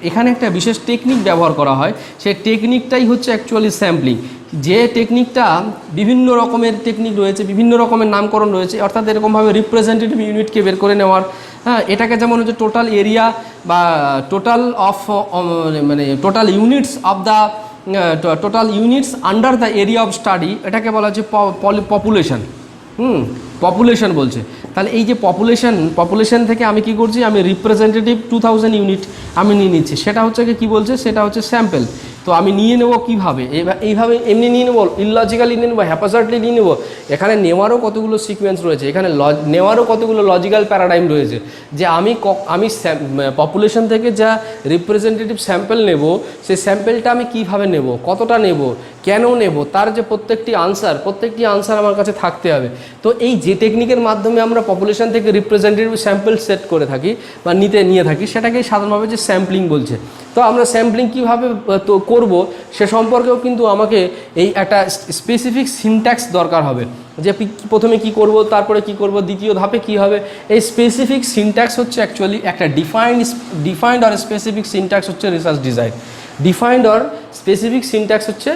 এখানে একটা বিশেষ টেকনিক ব্যবহার করা হয়, সেই টেকনিকটাই হচ্ছে অ্যাকচুয়ালি স্যাম্পলিং। যে টেকনিকটা বিভিন্ন রকমের টেকনিক রয়েছে, বিভিন্ন রকমের নামকরণ রয়েছে, অর্থাৎ এরকমভাবে রিপ্রেজেন্টেটিভ ইউনিটকে বের করে নেওয়ার, হ্যাঁ এটাকে যেমন হচ্ছে টোটাল এরিয়া বা total units of the total units under the area of study, এটাকে বলা হচ্ছে পপুলেশন। পপুলেশন বলছে। তাহলে এই যে পপুলেশন থেকে আমি কি করছি, আমি রিপ্রেজেন্টেটিভ 2000 ইউনিট আমি নিয়ে নিচ্ছি, সেটা হচ্ছে কি বলছে, সেটা হচ্ছে স্যাম্পল। তো আমি নিয়ে নেব কীভাবে, এইভাবে এমনি নিয়ে নেবো, ইললজিক্যালি নিয়ে নেবো, হ্যাপাজার্ডলি নিয়ে নেবো। এখানে নেওয়ারও কতগুলো সিকোয়েন্স রয়েছে, এখানে নেওয়ারও কতগুলো লজিক্যাল প্যারাডাইম রয়েছে। যে আমি পপুলেশন থেকে যা রিপ্রেজেন্টেটিভ স্যাম্পল নেব, সেই স্যাম্পলটা আমি কীভাবে নেব, কতটা নেব, কেন নেব, তার যে প্রত্যেকটি আনসার আমার কাছে থাকতে হবে। তো এই যে টেকনিকের মাধ্যমে আমরা পপুলেশন থেকে রিপ্রেজেন্টেটিভ স্যাম্পল সেট করে থাকি বা নিয়ে থাকি, সেটাকেই সাধারণভাবে যে স্যাম্পলিং বলছে। তো আমরা স্যাম্পলিং কীভাবে করব সে সম্পর্কেও কিন্তু আমাকে এই একটা স্পেসিফিক সিনট্যাক্স দরকার হবে, যে প্রথমে কি করব, তারপরে কি করব, দ্বিতীয় ধাপে কি হবে। এই স্পেসিফিক সিনট্যাক্স হচ্ছে অ্যাকচুয়ালি একটা ডিফাইন্ড আর স্পেসিফিক সিনট্যাক্স হচ্ছে রিসার্চ ডিজাইন। ডিফাইন্ড আর স্পেসিফিক সিনট্যাক্স হচ্ছে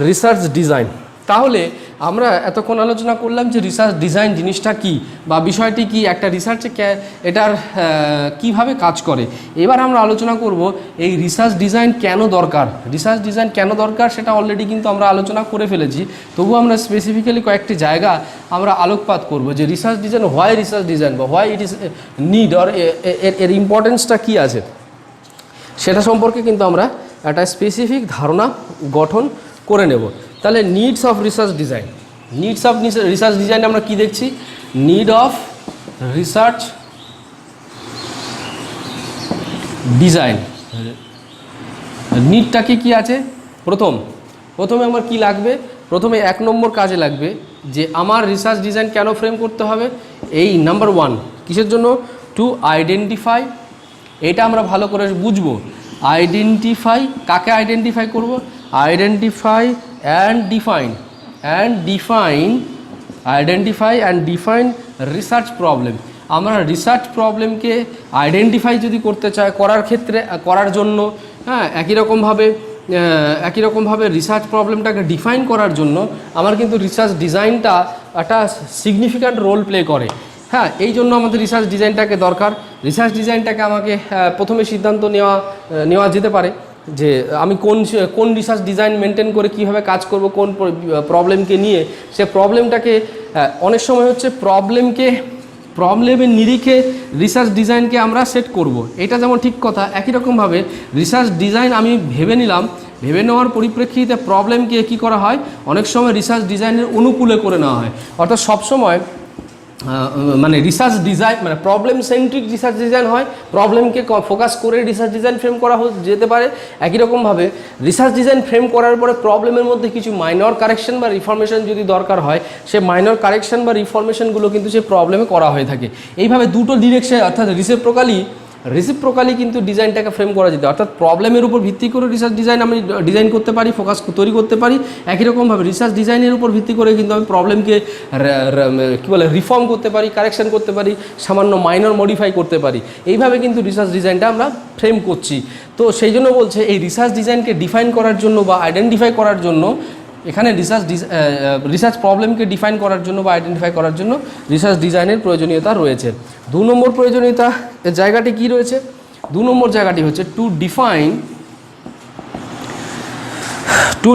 রিসার্চ ডিজাইন। তাহলে আমরা এতক্ষণ আলোচনা করলাম যে রিসার্চ ডিজাইন জিনিসটা কি বা বিষয়টি কি, একটা রিসার্চে এটার কিভাবে কাজ করে। এবার আমরা আলোচনা করব এই রিসার্চ ডিজাইন কেন দরকার। সেটা অলরেডি কিন্তু আমরা আলোচনা করে ফেলেছি, তবুও আমরা স্পেসিফিক্যালি কয়েকটি জায়গা আমরা আলোকপাত করব যে research design, why research design বা why it is need, or এর ইম্পর্টেন্সটা কী আছে, সেটা সম্পর্কে কিন্তু আমরা একটা স্পেসিফিক ধারণা গঠন করে নেব। তাহলে নিডস অফ রিসার্চ ডিজাইন আমরা কি দেখছি, নিড অফ রিসার্চ ডিজাইন। নিডটা কি আছে, প্রথমে আমার কি লাগবে, প্রথমে 1 নম্বর কাজে লাগবে যে আমার রিসার্চ ডিজাইন কেন ফ্রেম করতে হবে। এই নাম্বার 1 কিসের জন্য? টু আইডেন্টিফাই, এটা আমরা ভালো করে বুঝবো। আইডেন্টিফাই, কাকে আইডেন্টিফাই করব? Identify and define research problem. আমরা রিসার্চ প্রবলেমকে আইডেন্টিফাই যদি করতে চাই করার জন্য, হ্যাঁ, একই রকমভাবে রিসার্চ প্রবলেমটাকে ডিফাইন করার জন্য আমার কিন্তু রিসার্চ ডিজাইনটা একটা সিগনিফিক্যান্ট রোল প্লে করে। হ্যাঁ, এই জন্য আমাদের রিসার্চ ডিজাইনটাকে দরকার। রিসার্চ ডিজাইনটাকে আমাকে প্রথমে সিদ্ধান্ত নেওয়া যেতে পারে যে আমি কোন রিসার্চ ডিজাইন মেনটেন করে কীভাবে কাজ করব, কোন প্রবলেমকে নিয়ে। সে প্রবলেমটাকে অনেক সময় হচ্ছে প্রবলেমের নিরিখে রিসার্চ ডিজাইনকে আমরা সেট করব, এটা যেমন ঠিক কথা। একই রকমভাবে রিসার্চ ডিজাইন আমি ভেবে নেওয়ার পরিপ্রেক্ষিতে প্রবলেমকে কী করা হয়, অনেক সময় রিসার্চ ডিজাইনের অনুকূলে করে নেওয়া হয়। অর্থাৎ সবসময় মানে রিসার্চ ডিজাইন মানে প্রবলেম সেন্ট্রিক রিসার্চ ডিজাইন হয়, প্রবলেমকে ফোকাস করে রিসার্চ ডিজাইন ফ্রেম করা যেতে পারে। একই রকমভাবে রিসার্চ ডিজাইন ফ্রেম করার পরে প্রবলেমের মধ্যে কিছু মাইনর কারেকশন বা রিফরমেশন যদি দরকার হয়, সে মাইনর কারেকশন বা রিফরমেশনগুলো কিন্তু সেই প্রবলেমে করা হয়ে থাকে। এইভাবে দুটো ডিরেকশন, অর্থাৎ রিসিপ্রোকালি কিন্তু ডিজাইনটাকে ফ্রেম করা যেত। অর্থাৎ প্রবলেমের উপর ভিত্তি করে রিসার্চ ডিজাইন আমি ডিজাইন করতে পারি, ফোকাস তৈরি করতে পারি। একই রকমভাবে রিসার্চ ডিজাইনের উপর ভিত্তি করে কিন্তু আমি প্রবলেমকে রিফর্ম করতে পারি, কারেকশন করতে পারি, সামান্য মাইনর মডিফাই করতে পারি। এইভাবে কিন্তু রিসার্চ ডিজাইনটা আমরা ফ্রেম করছি। তো সেই জন্য বলছে এই রিসার্চ ডিজাইনকে ডিফাইন করার জন্য বা আইডেন্টিফাই করার জন্য, এখানে রিসার্চ প্রবলেমকে ডিফাইন করার জন্য বা আইডেন্টিফাই করার জন্য রিসার্চ ডিজাইনের প্রয়োজনীয়তা রয়েছে। 2 নম্বর প্রয়োজনীয়তা জায়গাটি কি রয়েছে? 2 নম্বর জায়গাটি হচ্ছে to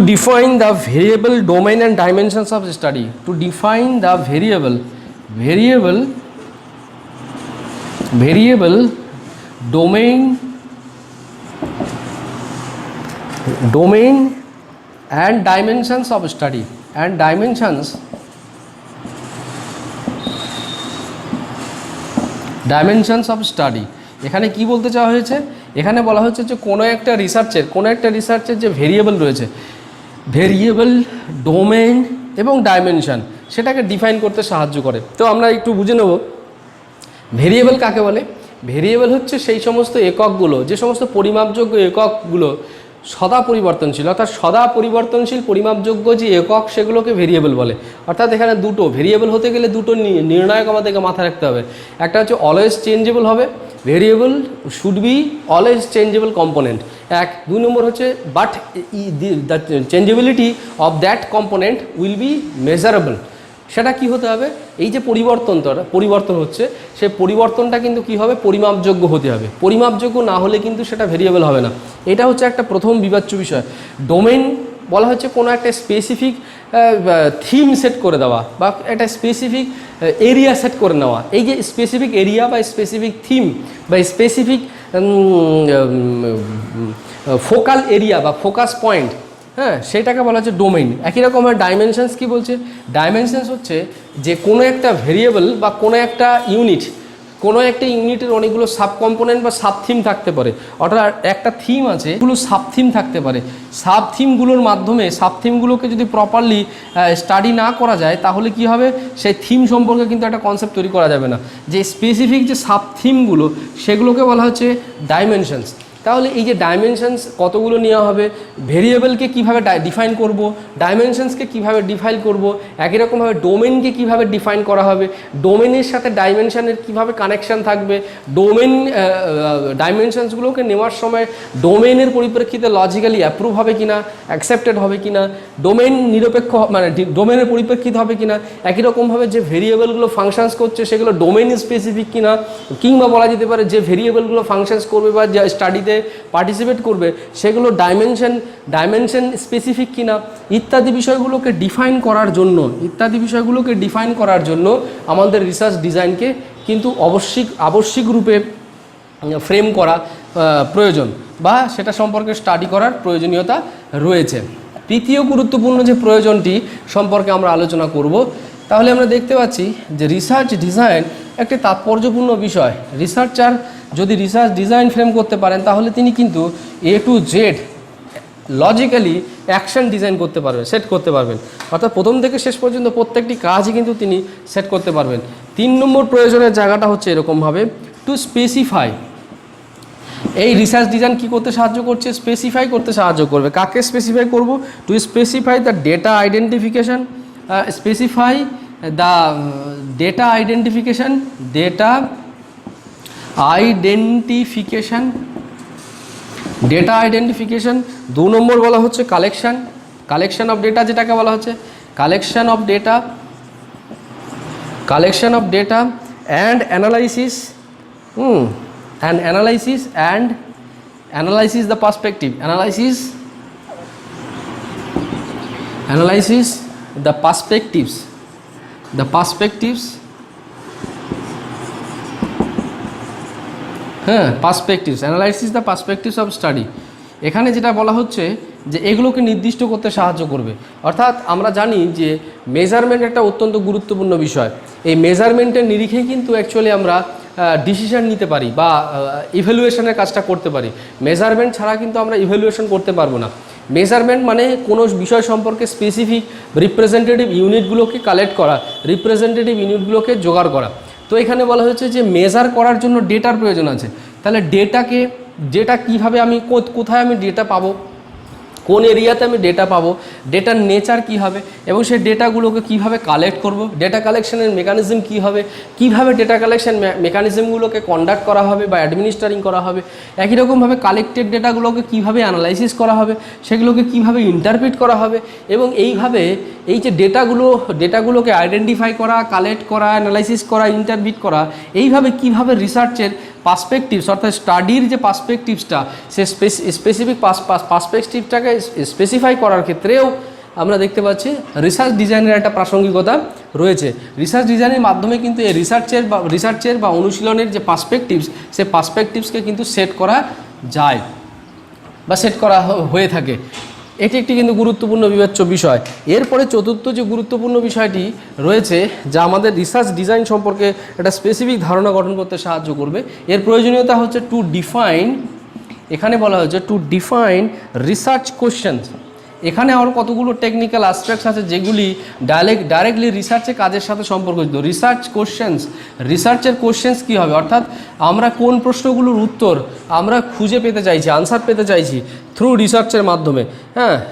define the variable domain and dimensions of study. To define the variable domain and dimensions of study এখানে কি বলতে চাওয়া হয়েছে? এখানে বলা হচ্ছে যে কোনো একটা রিসার্চের যে ভেরিয়েবল রয়েছে, ভেরিয়েবল, ডোমেইন এবং ডাইমেনশন, সেটাকে ডিফাইন করতে সাহায্য করে। তো আমরা একটু বুঝে নেব ভেরিয়েবল কাকে বলে। ভেরিয়েবল হচ্ছে সেই সমস্ত এককগুলো, যে সমস্ত পরিমাপযোগ্য এককগুলো সদা পরিবর্তনশীল, অর্থাৎ সদা পরিবর্তনশীল পরিমাপযোগ্য যে একক, সেগুলোকে ভেরিয়েবল বলে। অর্থাৎ এখানে দুটো ভেরিয়েবল হতে গেলে দুটো নির্ণায়ক আমাদেরকে মাথায় রাখতে হবে। একটা হচ্ছে অলওয়েজ চেঞ্জেবল হবে, variable should be always changeable component 1। 2 নম্বর হচ্ছে but the চেঞ্জেবিলিটি of that component will be measurable. সেটা কি হতে হবে? এই যে পরিবর্তন হচ্ছে, সেই পরিবর্তনটা কিন্তু কি হবে? পরিমাপযোগ্য হতে হবে। পরিমাপযোগ্য না হলে কিন্তু সেটা ভেরিয়েবল হবে না। এটা হচ্ছে একটা প্রথম বিবেচ্য বিষয়। ডোমেইন বলা হচ্ছে কোনো একটা স্পেসিফিক থিম সেট করে দেওয়া বা একটা স্পেসিফিক এরিয়া সেট করে নেওয়া। এই যে স্পেসিফিক এরিয়া বা স্পেসিফিক থিম বা স্পেসিফিক ফোকাল এরিয়া বা ফোকাস পয়েন্ট, হ্যাঁ, সেটাকে বলা হচ্ছে ডোমেইন। একই রকমের ডাইমেনশনস কি বলছে? ডাইমেনশনস হচ্ছে যে কোনো একটা ভেরিয়েবল বা কোনো একটা ইউনিটের অনেকগুলো সাব কম্পোনেন্ট বা সাব থিম থাকতে পারে। অর্থাৎ একটা থিম আছে, এগুলো সাব থিম থাকতে পারে। সাব থিমগুলোর মাধ্যমে সাব থিমগুলোকে যদি প্রপারলি স্টাডি না করা যায়, তাহলে কি হবে? সেই থিম সম্পর্কে কিন্তু একটা কনসেপ্ট তৈরি করা যাবে না। যে স্পেসিফিক যে সাব থিমগুলো, সেগুলোকে বলা হচ্ছে ডাইমেনশনস। তাহলে এই যে ডাইমেনশনস কতগুলো নেওয়া হবে, ভেরিয়েবলকে কীভাবে ডিফাইন করব, ডাইমেনশনসকে কীভাবে ডিফাইন করব, একই রকমভাবে ডোমেনকে কীভাবে ডিফাইন করা হবে, ডোমেনের সাথে ডাইমেনশনের কীভাবে কানেকশান থাকবে, ডাইমেনশনসগুলোকে নেওয়ার সময় ডোমেনের পরিপ্রেক্ষিতে লজিক্যালি অ্যাপ্রুভ হবে কিনা, অ্যাকসেপ্টেড হবে কিনা, ডোমেন নিরপেক্ষ মানে ডোমেনের পরিপ্রেক্ষিত হবে কিনা, একই রকমভাবে যে ভেরিয়েবলগুলো ফাংশনস করছে সেগুলো ডোমেন স্পেসিফিক কিনা, কিংবা বলা যেতে পারে যে ভেরিয়েবলগুলো ফাংশনস করবে বা যে স্টাডিতে পার্টিসিপেট করবে সেগুলো ডাইমেনশন স্পেসিফিক কিনা, ইত্যাদি বিষয়গুলোকে ডিফাইন করার জন্য আমাদের রিসার্চ ডিজাইনকে কিন্তু আবশ্যিক রূপে ফ্রেম করা প্রয়োজন বা সেটা সম্পর্কে স্টাডি করার প্রয়োজনীয়তা রয়েছে। তৃতীয় গুরুত্বপূর্ণ যে প্রয়োজনটি সম্পর্কে আমরা আলোচনা করব, তাহলে আমরা দেখতে পাচ্ছি যে রিসার্চ ডিজাইন একটি তাৎপর্যপূর্ণ বিষয়। রিসার্চার যদি রিসার্চ ডিজাইন ফ্রেম করতে পারেন, তাহলে তিনি কিন্তু A to Z logically action design করতে পারবেন, সেট করতে পারবেন। অর্থাৎ প্রথম থেকে শেষ পর্যন্ত প্রত্যেকটি কাজই কিন্তু তিনি সেট করতে পারবেন। 3 নম্বর প্রয়োজনের জায়গাটা হচ্ছে এরকমভাবে টু স্পেসিফাই। এই রিসার্চ ডিজাইন কী করতে সাহায্য করছে? স্পেসিফাই করতে সাহায্য করবে। কাকে স্পেসিফাই করব? To specify the data identification, specify the data identification, data identification, data identification. 2 নম্বর বলা হচ্ছে কালেকশান, কালেকশান অফ ডেটা, যেটাকে বলা হচ্ছে collection of data, collection of data and analysis, and analysis the perspective, analysis the perspectives, perspectives, analysis the perspectives of study. এখানে যেটা বলা হচ্ছে যে এগুলোকে নির্দিষ্ট করতে সাহায্য করবে। অর্থাৎ আমরা জানি যে মেজারমেন্ট একটা অত্যন্ত গুরুত্বপূর্ণ বিষয়। এই মেজারমেন্টের নিরিখেই কিন্তু অ্যাকচুয়ালি আমরা ডিসিশন নিতে পারি বা ইভ্যালুয়েশনের কাজটা করতে পারি। মেজারমেন্ট ছাড়া কিন্তু আমরা ইভ্যালুয়েশন করতে পারবো না। মেজারমেন্ট মানে কোনো বিষয় সম্পর্কে স্পেসিফিক রিপ্রেজেন্টেটিভ ইউনিটগুলোকে কালেক্ট করা, রিপ্রেজেন্টেটিভ ইউনিটগুলোকে জোগাড় করা। তো এখানে বলা হয়েছে যে মেজার করার জন্য ডেটার প্রয়োজন আছে। তাহলে ডেটা কীভাবে আমি কোথায় আমি ডেটা পাবো, কোন এরিয়াতে আমি ডেটা পাবো, ডেটার নেচার কী হবে এবং সেই ডেটাগুলোকে কীভাবে কালেক্ট করব, ডেটা কালেকশনের মেকানিজম কী হবে, কীভাবে ডেটা কালেকশন মেকানিজমগুলোকে কন্ডাক্ট করা হবে বা অ্যাডমিনিস্ট্রারিং করা হবে। একই রকমভাবে কালেক্টেড ডেটাগুলোকে কীভাবে অ্যানালাইসিস করা হবে, সেগুলোকে কীভাবে ইন্টারপ্রিট করা হবে এবং এইভাবে এই যে ডেটাগুলোকে আইডেন্টিফাই করা, কালেক্ট করা, অ্যানালাইসিস করা, ইন্টারপ্রিট করা, এইভাবে কীভাবে রিসার্চের পার্সপেক্টিভস অর্থাৎ স্টাডির যে পার্সপেক্টিভসটা সে স্পেসিফিক পার্সপেক্টিভটাকে স্পেসিফাই করার ক্ষেত্রেও আমরা দেখতে পাচ্ছি রিসার্চ ডিজাইনের একটা প্রাসঙ্গিকতা রয়েছে। রিসার্চ ডিজাইনের মাধ্যমে কিন্তু এই রিসার্চের বা অনুশীলনের যে পার্সপেক্টিভস, সে পার্সপেক্টিভসকে কিন্তু সেট করা যায় বা সেট করা হয়ে থাকে। এটি একটি কিন্তু গুরুত্বপূর্ণ বিবেচ্য বিষয়। এরপরে চতুর্থ যে গুরুত্বপূর্ণ বিষয়টি রয়েছে যা আমাদের রিসার্চ ডিজাইন সম্পর্কে একটা স্পেসিফিক ধারণা গঠন করতে সাহায্য করবে, এর প্রয়োজনীয়তা হচ্ছে টু ডিফাইন। এখানে বলা হয়েছে টু ডিফাইন রিসার্চ কোশ্চেন্স। এখানে আবার কতগুলো টেকনিক্যাল অ্যাসপেক্টস আছে যেগুলি ডাইরেক্টলি রিসার্চের কাজের সাথে সম্পর্কিত। রিসার্চের কোশ্চেন্স কী হবে, অর্থাৎ আমরা কোন প্রশ্নগুলোর উত্তর আমরা খুঁজে পেতে চাইছি, আনসার পেতে চাইছি থ্রু রিসার্চের মাধ্যমে।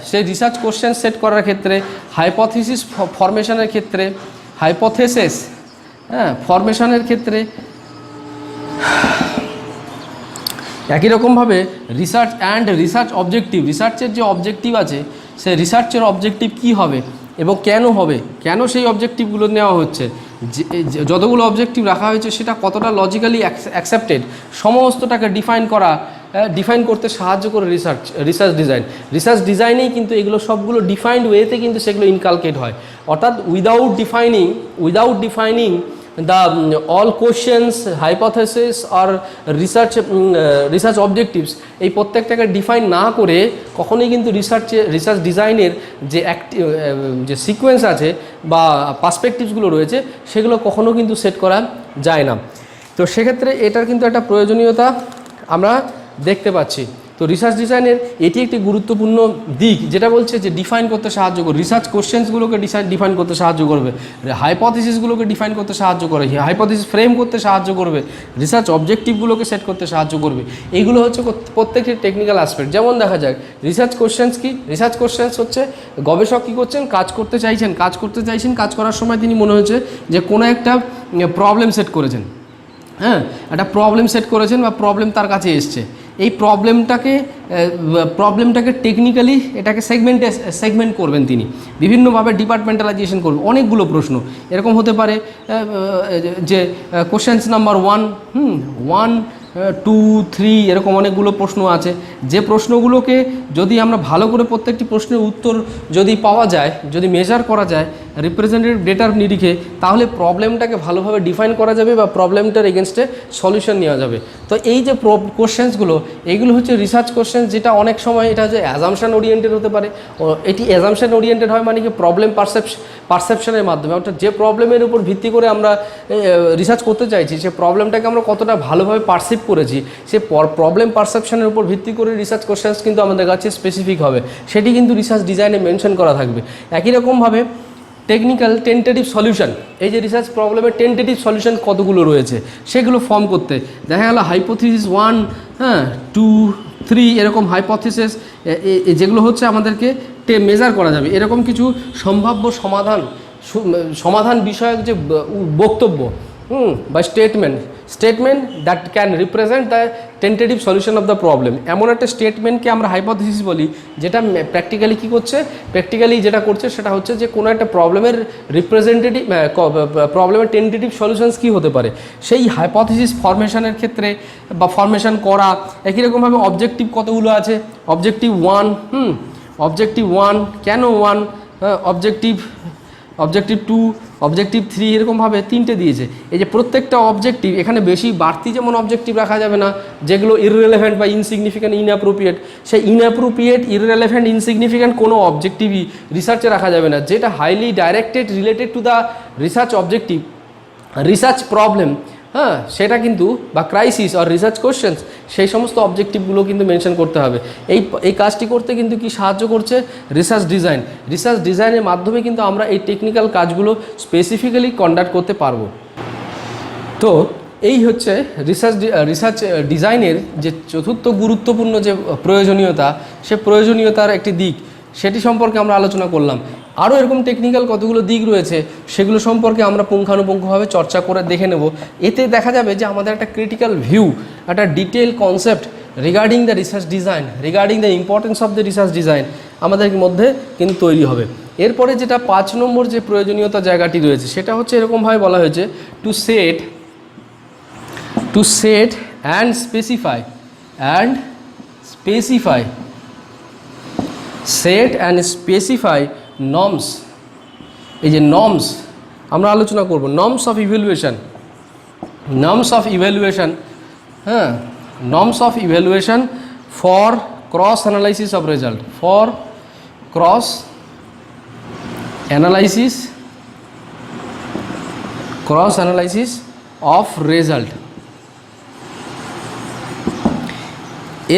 সেই রিসার্চ কোশ্চেন সেট করার ক্ষেত্রে, হাইপোথিসিস ফরমেশনের ক্ষেত্রে, ফরমেশনের ক্ষেত্রে, একই রকমভাবে রিসার্চ অবজেক্টিভ, রিসার্চের যে অবজেক্টিভ আছে সেই রিসার্চের অবজেক্টিভ কী হবে এবং কেন হবে, কেন সেই অবজেক্টিভগুলো নেওয়া হচ্ছে, যতগুলো অবজেক্টিভ রাখা হয়েছে সেটা কতটা লজিক্যালি অ্যাকসেপ্টেড, সমস্তটাকে ডিফাইন করতে সাহায্য করে রিসার্চ ডিজাইনেই কিন্তু এগুলো সবগুলো ডিফাইন্ড ওয়েতে কিন্তু সেগুলো ইনকালকেট হয়। অর্থাৎ without defining the all questions, hypothesis or research objectives, এই প্রত্যেকটাকে ডিফাইন না করে কখনোই কিন্তু রিসার্চ ডিজাইনের যে সিকোয়েন্স আছে বা পার্সপেক্টিভসগুলো রয়েছে সেগুলো কখনো কিন্তু সেট করা যায় না। তো সেক্ষেত্রে এটার কিন্তু একটা প্রয়োজনীয়তা আমরা দেখতে পাচ্ছি। তো রিসার্চ ডিজাইনের এটি একটি গুরুত্বপূর্ণ দিক, যেটা বলছে যে ডিফাইন করতে সাহায্য করবে, রিসার্চ কোশ্চেন্সগুলোকে ডিফাইন করতে সাহায্য করবে, হাইপোথিসিসগুলোকে ডিফাইন করতে সাহায্য করে, হাইপোথিসিস ফ্রেম করতে সাহায্য করবে, রিসার্চ অবজেক্টিভগুলোকে সেট করতে সাহায্য করবে। এইগুলো হচ্ছে প্রত্যেকটি টেকনিক্যাল অ্যাসপেক্ট। যেমন দেখা যায় রিসার্চ কোশ্চেন্স কি, রিসার্চ কোশ্চেন্স হচ্ছে গবেষক কী করছেন, কাজ করতে চাইছেন, কাজ করার সময় তিনি মনে হচ্ছে যে কোনো একটা প্রবলেম সেট করেছেন, একটা প্রবলেম সেট করেছেন বা প্রবলেম তার কাছে এসছে। এই প্রবলেমটাকে টেকনিক্যালি এটাকে সেগমেন্ট করবেন তিনি, বিভিন্নভাবে ডিপার্টমেন্টালাইজেশন করবেন। অনেকগুলো প্রশ্ন এরকম হতে পারে যে কোশ্চেন্স নাম্বার 1, 2, 3 এরকম অনেকগুলো প্রশ্ন আছে, যে প্রশ্নগুলোকে যদি আমরা ভালো করে প্রত্যেকটি প্রশ্নের উত্তর যদি পাওয়া যায়, যদি মেজার করা যায়, রিপ্রেজেন্টেটিভ ডেটার নিরিখে, তাহলে প্রবলেমটাকে ভালোভাবে ডিফাইন করা যাবে বা প্রবলেমটার এগেনস্টে সলিউশন নেওয়া যাবে। তো এই যে কোশ্চেন্সগুলো, এইগুলো হচ্ছে রিসার্চ কোশ্চেন্স, যেটা অনেক সময় এটা যে অ্যাজামশন ওরিয়েন্টেড হতে পারে। এটি অ্যাজামশন ওরিয়েন্টেড হয় মানে কি প্রবলেম পারসেপশনের মাধ্যমে, অর্থাৎ যে প্রবলেমের উপর ভিত্তি করে আমরা রিসার্চ করতে চাইছি সে প্রবলেমটাকে আমরা কতটা ভালোভাবে পারসিভ করেছি, সে প্রবলেম পারসেপশনের উপর ভিত্তি করে রিসার্চ কোশ্চেন্স কিন্তু আমাদের কাছে স্পেসিফিক হবে, সেটি কিন্তু রিসার্চ ডিজাইনে মেনশন করা থাকবে। একই রকমভাবে টেকনিক্যাল টেন্টেটিভ সলিউশন, এই যে রিসার্চ প্রবলেমের টেন্টেটিভ সলিউশন কতগুলো রয়েছে সেগুলো ফর্ম করতে দেখা গেল হাইপোথিসিস 1, 2, 3 এরকম হাইপোথিসিস যেগুলো হচ্ছে আমাদেরকে মেজার করা যাবে, এরকম কিছু সম্ভাব্য সমাধান বিষয়ক যে বক্তব্য বা statement that can represent the tentative solution of the problem, এমন একটা স্টেটমেন্টকে আমরা হাইপোথিসিস বলি, যেটা প্র্যাকটিক্যালি কী করছে, যেটা করছে সেটা হচ্ছে যে কোনো একটা প্রবলেমের প্রবলেমের টেন্টেটিভ সলিউশনস কী হতে পারে সেই হাইপোথিসিস ফরমেশনের ক্ষেত্রে বা ফরমেশন করা। একই রকমভাবে অবজেক্টিভ কতগুলো আছে, অবজেক্টিভ 1 কেন 1, অবজেক্টিভ 2, অবজেক্টিভ 3 এরকমভাবে 3টে দিয়েছে। এই যে প্রত্যেকটা অবজেক্টিভ, এখানে বেশি বাড়তি যেমন অবজেক্টিভ রাখা যাবে না যেগুলো ইররিলেভেন্ট বা ইনসিগনিফিক্যান্ট, ইনঅ্যাপ্রোপ্রিয়েট, সেই ইনঅ্যাপ্রোপ্রিয়েট, ইররিলেভেন্ট, ইনসিগনিফিক্যান্ট কোনো অবজেক্টিভই রিসার্চে রাখা যাবে না। যেটা highly directed related to the research objective, research problem, সেটা কিন্তু বা ক্রাইসিস আর রিসার্চ কোশ্চেন্স, সেই সমস্ত অবজেক্টিভগুলো কিন্তু মেনশন করতে হবে। এই কাজটি করতে কিন্তু কি সাহায্য করছে রিসার্চ ডিজাইনের মাধ্যমে কিন্তু আমরা এই টেকনিক্যাল কাজগুলো স্পেসিফিক্যালি কন্ডাক্ট করতে পারবো। তো এই হচ্ছে রিসার্চ ডিজাইনের যে চতুর্থ গুরুত্বপূর্ণ যে প্রয়োজনীয়তা, সে প্রয়োজনীয়তার একটি দিক, সেটি সম্পর্কে আমরা আলোচনা করলাম। আরও এরকম টেকনিক্যাল কতগুলো দিক রয়েছে সেগুলো সম্পর্কে আমরা পুঙ্খানুপুঙ্খভাবে চর্চা করে দেখে নেব। এতে দেখা যাবে যে আমাদের একটা ক্রিটিক্যাল ভিউ, একটা detail concept regarding the research design, regarding the importance of the research design আমাদের মধ্যে কিন্তু তৈরি হবে। এরপরে যেটা 5 নম্বর যে প্রয়োজনীয়তা জায়গাটি রয়েছে সেটা হচ্ছে এরকমভাবে বলা হয়েছে to set and specify norms. এই যে নর্মস আমরা আলোচনা করব, norms of evaluation for cross analysis of result, cross analysis of result.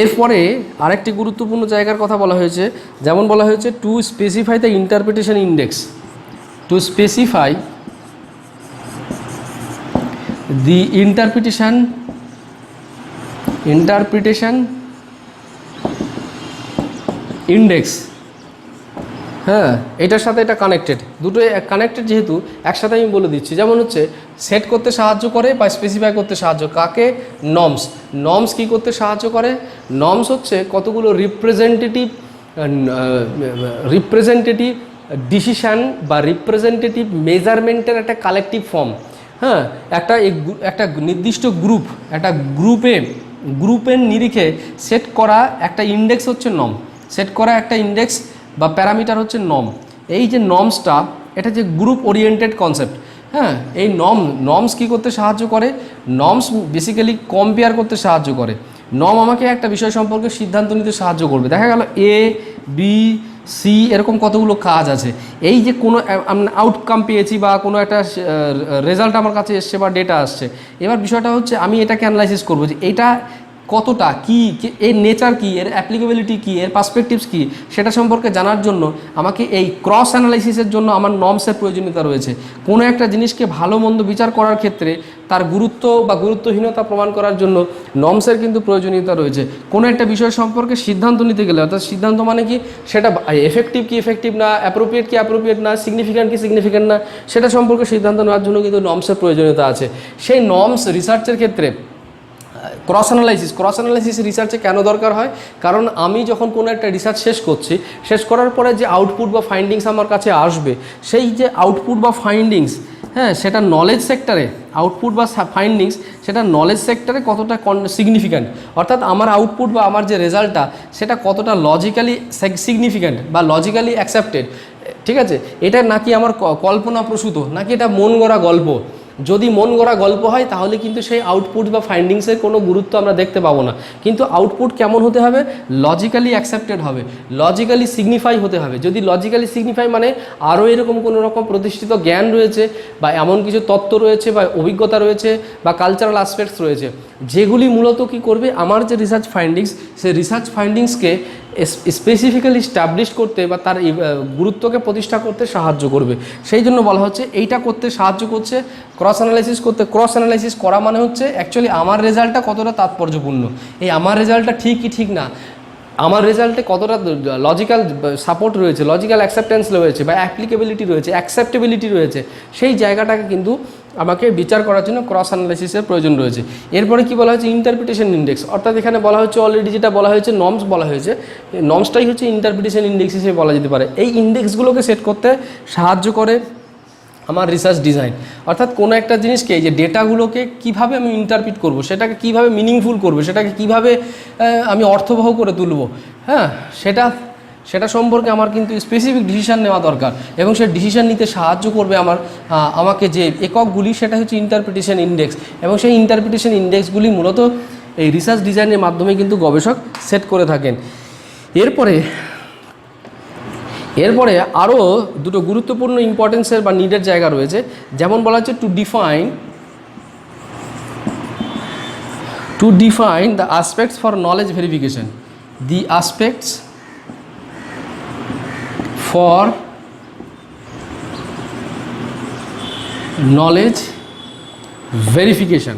এরপরে আরেকটি গুরুত্বপূর্ণ জায়গার কথা বলা হয়েছে, যেমন বলা হয়েছে to specify the interpretation index, to specify the interpretation index. এটার সাথে এটা কানেক্টেড, দুটো কানেক্টেড যেহেতু একসাথে আমি বলে দিচ্ছি। যেমন হচ্ছে সেট করতে সাহায্য করে বা স্পেসিফাই করতে সাহায্য কাকে, নর্মস কি করতে সাহায্য করে, নর্মস হচ্ছে কতগুলো রিপ্রেজেন্টেটিভ ডিসিশান বা রিপ্রেজেন্টেটিভ মেজারমেন্টের একটা কালেকটিভ ফর্ম। একটা নির্দিষ্ট গ্রুপের নিরিখে সেট করা একটা ইন্ডেক্স হচ্ছে নর্ম, সেট করা একটা ইন্ডেক্স বা প্যারামিটার হচ্ছে নর্ম। এই যে নর্মসটা, এটা যে গ্রুপ ওরিয়েন্টেড কনসেপ্ট। এই নর্মস কী করতে সাহায্য করে, নর্মস বেসিক্যালি কম্পেয়ার করতে সাহায্য করে। নর্ম আমাকে একটা বিষয় সম্পর্কে সিদ্ধান্ত নিতে সাহায্য করবে। দেখা গেল এ, বি, সি এরকম কতগুলো কাজ আছে, এই যে কোনো আউটকাম পেয়েছি বা কোনো একটা রেজাল্ট আমার কাছে এসছে বা ডেটা আসছে, এবার বিষয়টা হচ্ছে আমি এটাকে অ্যানালাইসিস করবো যে এটা কতটা কী, এর নেচার কী, এর অ্যাপ্লিকেবিলিটি কী, এর পার্সপেক্টিভস কী, সেটা সম্পর্কে জানার জন্য আমাকে এই ক্রস অ্যানালাইসিসের জন্য আমার নর্মসের প্রয়োজনীয়তা রয়েছে। কোনো একটা জিনিসকে ভালো মন্দ বিচার করার ক্ষেত্রে তার গুরুত্ব বা গুরুত্বহীনতা প্রমাণ করার জন্য নর্মসের কিন্তু প্রয়োজনীয়তা রয়েছে। কোনো একটা বিষয় সম্পর্কে সিদ্ধান্ত নিতে গেলে, অর্থাৎ সিদ্ধান্ত মানে কি, সেটা এফেক্টিভ কি এফেক্টিভ না, অ্যাপ্রোপ্রিয়েট কি অ্যাপ্রোপ্রিয়েট না, সিগনিফিক্যান্ট কি সিগনিফিক্যান্ট না, সেটা সম্পর্কে সিদ্ধান্ত নেওয়ার জন্য কিন্তু নর্মসের প্রয়োজনীয়তা আছে। সেই নর্মস রিসার্চের ক্ষেত্রে ক্রস অ্যানালাইসিস রিসার্চে কেন দরকার হয়, কারণ আমি যখন কোনো একটা রিসার্চ শেষ করার পরে যে আউটপুট বা ফাইন্ডিংস আমার কাছে আসবে, সেই যে আউটপুট বা ফাইন্ডিংস, সেটা নলেজ সেক্টরে, আউটপুট বা ফাইন্ডিংস সেটা নলেজ সেক্টরে কতটা সিগনিফিক্যান্ট, অর্থাৎ আমার আউটপুট বা আমার যে রেজাল্টটা সেটা কতটা লজিক্যালি সিগনিফিক্যান্ট বা লজিক্যালি অ্যাকসেপ্টেড, ঠিক আছে, এটা নাকি আমার কল্পনাপ্রসূত, নাকি এটা মন গড়া গল্প। যদি মন গড়া গল্প হয় তাহলে কিন্তু সেই আউটপুট বা ফাইন্ডিংসের কোনো গুরুত্ব আমরা দেখতে পাবো না। কিন্তু আউটপুট কেমন হতে হবে? লজিক্যালি অ্যাকসেপ্টেড হবে, লজিক্যালি সিগনিফাই হতে হবে। যদি লজিক্যালি সিগনিফাই মানে আরও এরকম কোনো রকম প্রতিষ্ঠিত জ্ঞান রয়েছে বা এমন কিছু তত্ত্ব রয়েছে বা অভিজ্ঞতা রয়েছে বা কালচারাল অ্যাসপেক্টস রয়েছে, যেগুলি মূলত কী করবে, আমার যে রিসার্চ ফাইন্ডিংস, সেই রিসার্চ ফাইন্ডিংসকে স্পেসিফিক্যালি স্টাবলিশ করতে বা তার গুরুত্বকে প্রতিষ্ঠা করতে সাহায্য করবে। সেই জন্য বলা হচ্ছে এইটা করতে সাহায্য করছে, ক্রস অ্যানালাইসিস করতে। ক্রস অ্যানালাইসিস করা মানে হচ্ছে অ্যাকচুয়ালি আমার রেজাল্টটা কতটা তাৎপর্যপূর্ণ, এই আমার রেজাল্টটা ঠিক কি ঠিক না, আমার রেজাল্টে কতটা লজিক্যাল সাপোর্ট রয়েছে, লজিক্যাল অ্যাকসেপ্টেন্স রয়েছে বা অ্যাপ্লিকেবিলিটি রয়েছে, অ্যাকসেপ্টেবিলিটি রয়েছে, সেই জায়গাটাকে কিন্তু আমাকে বিচার করার জন্য ক্রস অ্যানালাইসিসের প্রয়োজন রয়েছে। এরপরে কি বলা হয়েছে? Interpretation index. অর্থাৎ এখানে বলা হচ্ছে অলরেডি যেটা বলা হয়েছে নর্মস বলা হয়েছে, নর্মসটাই হচ্ছে ইন্টারপ্রিটেশন ইন্ডেক্স হিসেবে বলা যেতে পারে। এই ইন্ডেক্সগুলোকে সেট করতে সাহায্য করে আমার রিসার্চ ডিজাইন। অর্থাৎ কোনো একটা জিনিসকে, এই যে ডেটাগুলোকে কীভাবে আমি ইন্টারপ্রিট করব, সেটাকে কীভাবে মিনিংফুল করব, সেটাকে কীভাবে আমি অর্থবহ করে তুলব, হ্যাঁ, সেটা সম্পর্কে আমার কিন্তু স্পেসিফিক ডিসিশান নেওয়া দরকার। এবং সেই ডিসিশান নিতে সাহায্য করবে আমাকে যে এককগুলি, সেটা হচ্ছে ইন্টারপ্রিটেশন ইন্ডেক্স। এবং সেই ইন্টারপ্রিটেশন ইন্ডেক্সগুলি মূলত এই রিসার্চ ডিজাইনের মাধ্যমে কিন্তু গবেষক সেট করে থাকেন। এরপরে আরও দুটো গুরুত্বপূর্ণ ইম্পর্টেন্সের বা নিডের জায়গা রয়েছে। যেমন বলা হচ্ছে to define the aspects for knowledge verification, the aspects for knowledge verification.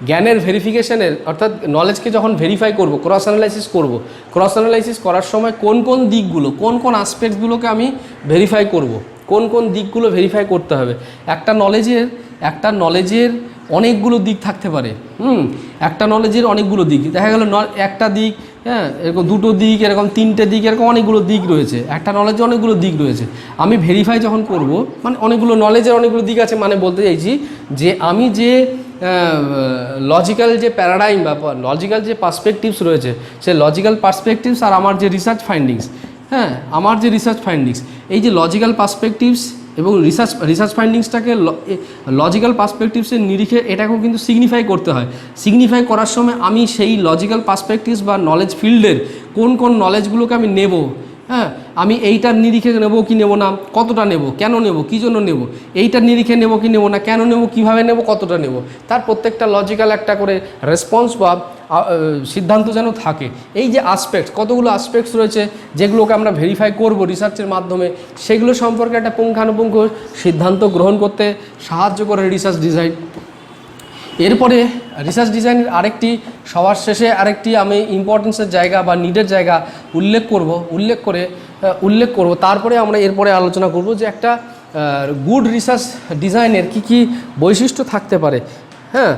জ্ঞানের ভেরিফিকেশনের, অর্থাৎ নলেজকে যখন ভেরিফাই করব, ক্রস অ্যানালাইসিস করার সময় কোন কোন দিকগুলো, কোন কোন আসপেক্টসগুলোকে আমি ভেরিফাই করব, কোন কোন দিকগুলো ভেরিফাই করতে হবে। একটা নলেজের অনেকগুলো দিক থাকতে পারে। একটা নলেজের অনেকগুলো দিক, দেখা গেল একটা দিক, হ্যাঁ, এরকম দুটো দিক, এরকম তিনটে দিক, এরকম অনেকগুলো দিক রয়েছে। একটা নলেজে অনেকগুলো দিক রয়েছে। আমি ভেরিফাই যখন করব, মানে অনেকগুলো নলেজের অনেকগুলো দিক আছে, মানে বলতে চাইছি যে আমি যে লজিক্যাল যে প্যারাডাইম বা লজিক্যাল যে পার্সপেক্টিভস রয়েছে, সেই লজিক্যাল পার্সপেক্টিভস আর আমার যে রিসার্চ ফাইন্ডিংস, এই যে লজিক্যাল পার্সপেক্টিভস এবং রিসার্চ ফাইন্ডিংসটাকে লজিক্যাল পার্সপেক্টিভসের নিরিখে এটাকেও কিন্তু সিগনিফাই করতে হয়। সিগনিফাই করার সময় আমি সেই লজিক্যাল পার্সপেক্টিভস বা নলেজ ফিল্ডের কোন কোন নলেজগুলোকে আমি নেব, হ্যাঁ, আমি এইটার নিরিখে নেব কি নেব না, কতটা নেব, কেন নেব, কী জন্য নেব, এইটার নিরিখে নেব কি নেব না, কেন নেব, কীভাবে নেব, কতটা নেব, তার প্রত্যেকটা লজিক্যাল একটা করে রেসপন্স বা সিদ্ধান্ত যেন থাকে। এই যে আসপেক্টস, কতগুলো আসপেক্টস রয়েছে যেগুলোকে আমরা ভেরিফাই করব রিসার্চের মাধ্যমে, সেগুলো সম্পর্কে একটা পুঙ্খানুপুঙ্খ সিদ্ধান্ত গ্রহণ করতে সাহায্য করে রিসার্চ ডিজাইন। এরপরে রিসার্চ ডিজাইনের সবার শেষে আরেকটি আমি ইম্পর্টেন্সের জায়গা বা নিডের জায়গা উল্লেখ করব। তারপরে আমরা এরপরে আলোচনা করব যে একটা গুড রিসার্চ ডিজাইনের কি বৈশিষ্ট্য থাকতে পারে, হ্যাঁ।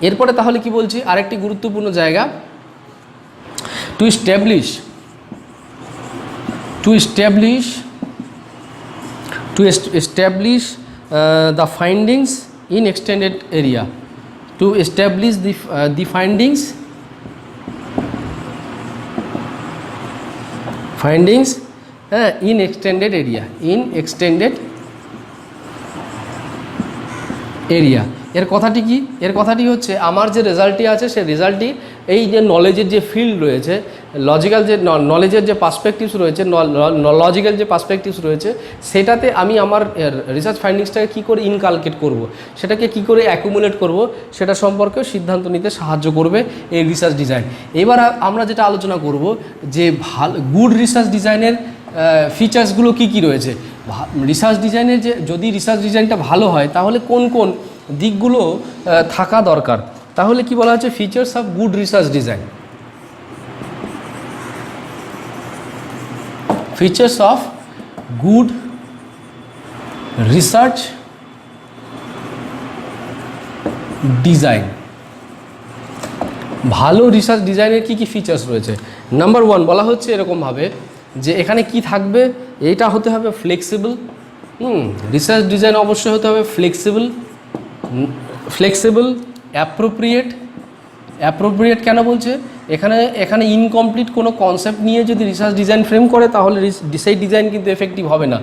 এরপরে তাহলে কি বলছি, আরেকটি গুরুত্বপূর্ণ জায়গা, to establish the findings in extended area, to establish the findings in extended area। এর কথাটি হচ্ছে আমার যে রেজাল্টটি আছে সেই রেজাল্টটি এই যে নলেজের যে ফিল্ড রয়েছে, লজিক্যাল যে নলেজের যে পার্সপেক্টিভস রয়েছে, লজিক্যাল যে পার্সপেক্টিভস রয়েছে, সেটাতে আমি আমার রিসার্চ ফাইন্ডিংসটাকে কী করে ইনকালকেট করব, সেটাকে কী করে অ্যাকুমুলেট করব, সেটা সম্পর্কেও সিদ্ধান্ত নিতে সাহায্য করবে এই রিসার্চ ডিজাইন। এবার আমরা যেটা আলোচনা করব যে গুড রিসার্চ ডিজাইনের ফিচার্সগুলো কী রয়েছে। রিসার্চ ডিজাইনের যদি রিসার্চ ডিজাইনটা ভালো হয় তাহলে কোন কোন দিকগুলো থাকা দরকার, তাহলে কি বলা হচ্ছে features of good research design. Features of good research design, ভালো রিসার্চ ডিজাইনের কি ফিচার্স রয়েছে। নাম্বার 1 বলা হচ্ছে এরকমভাবে যে এখানে কি থাকবে, এইটা হতে হবে ফ্লেক্সিবল। রিসার্চ ডিজাইন অবশ্যই হতে হবে ফ্লেক্সিবল, অ্যাপ্রোপ্রিয়েট অ্যাপ্রোপ্রিয়েট কেন বলছে? এখানে ইনকমপ্লিট কোনো কনসেপ্ট নিয়ে যদি রিসার্চ ডিজাইন ফ্রেম করে তাহলে সেই ডিজাইন কিন্তু এফেক্টিভ হবে না।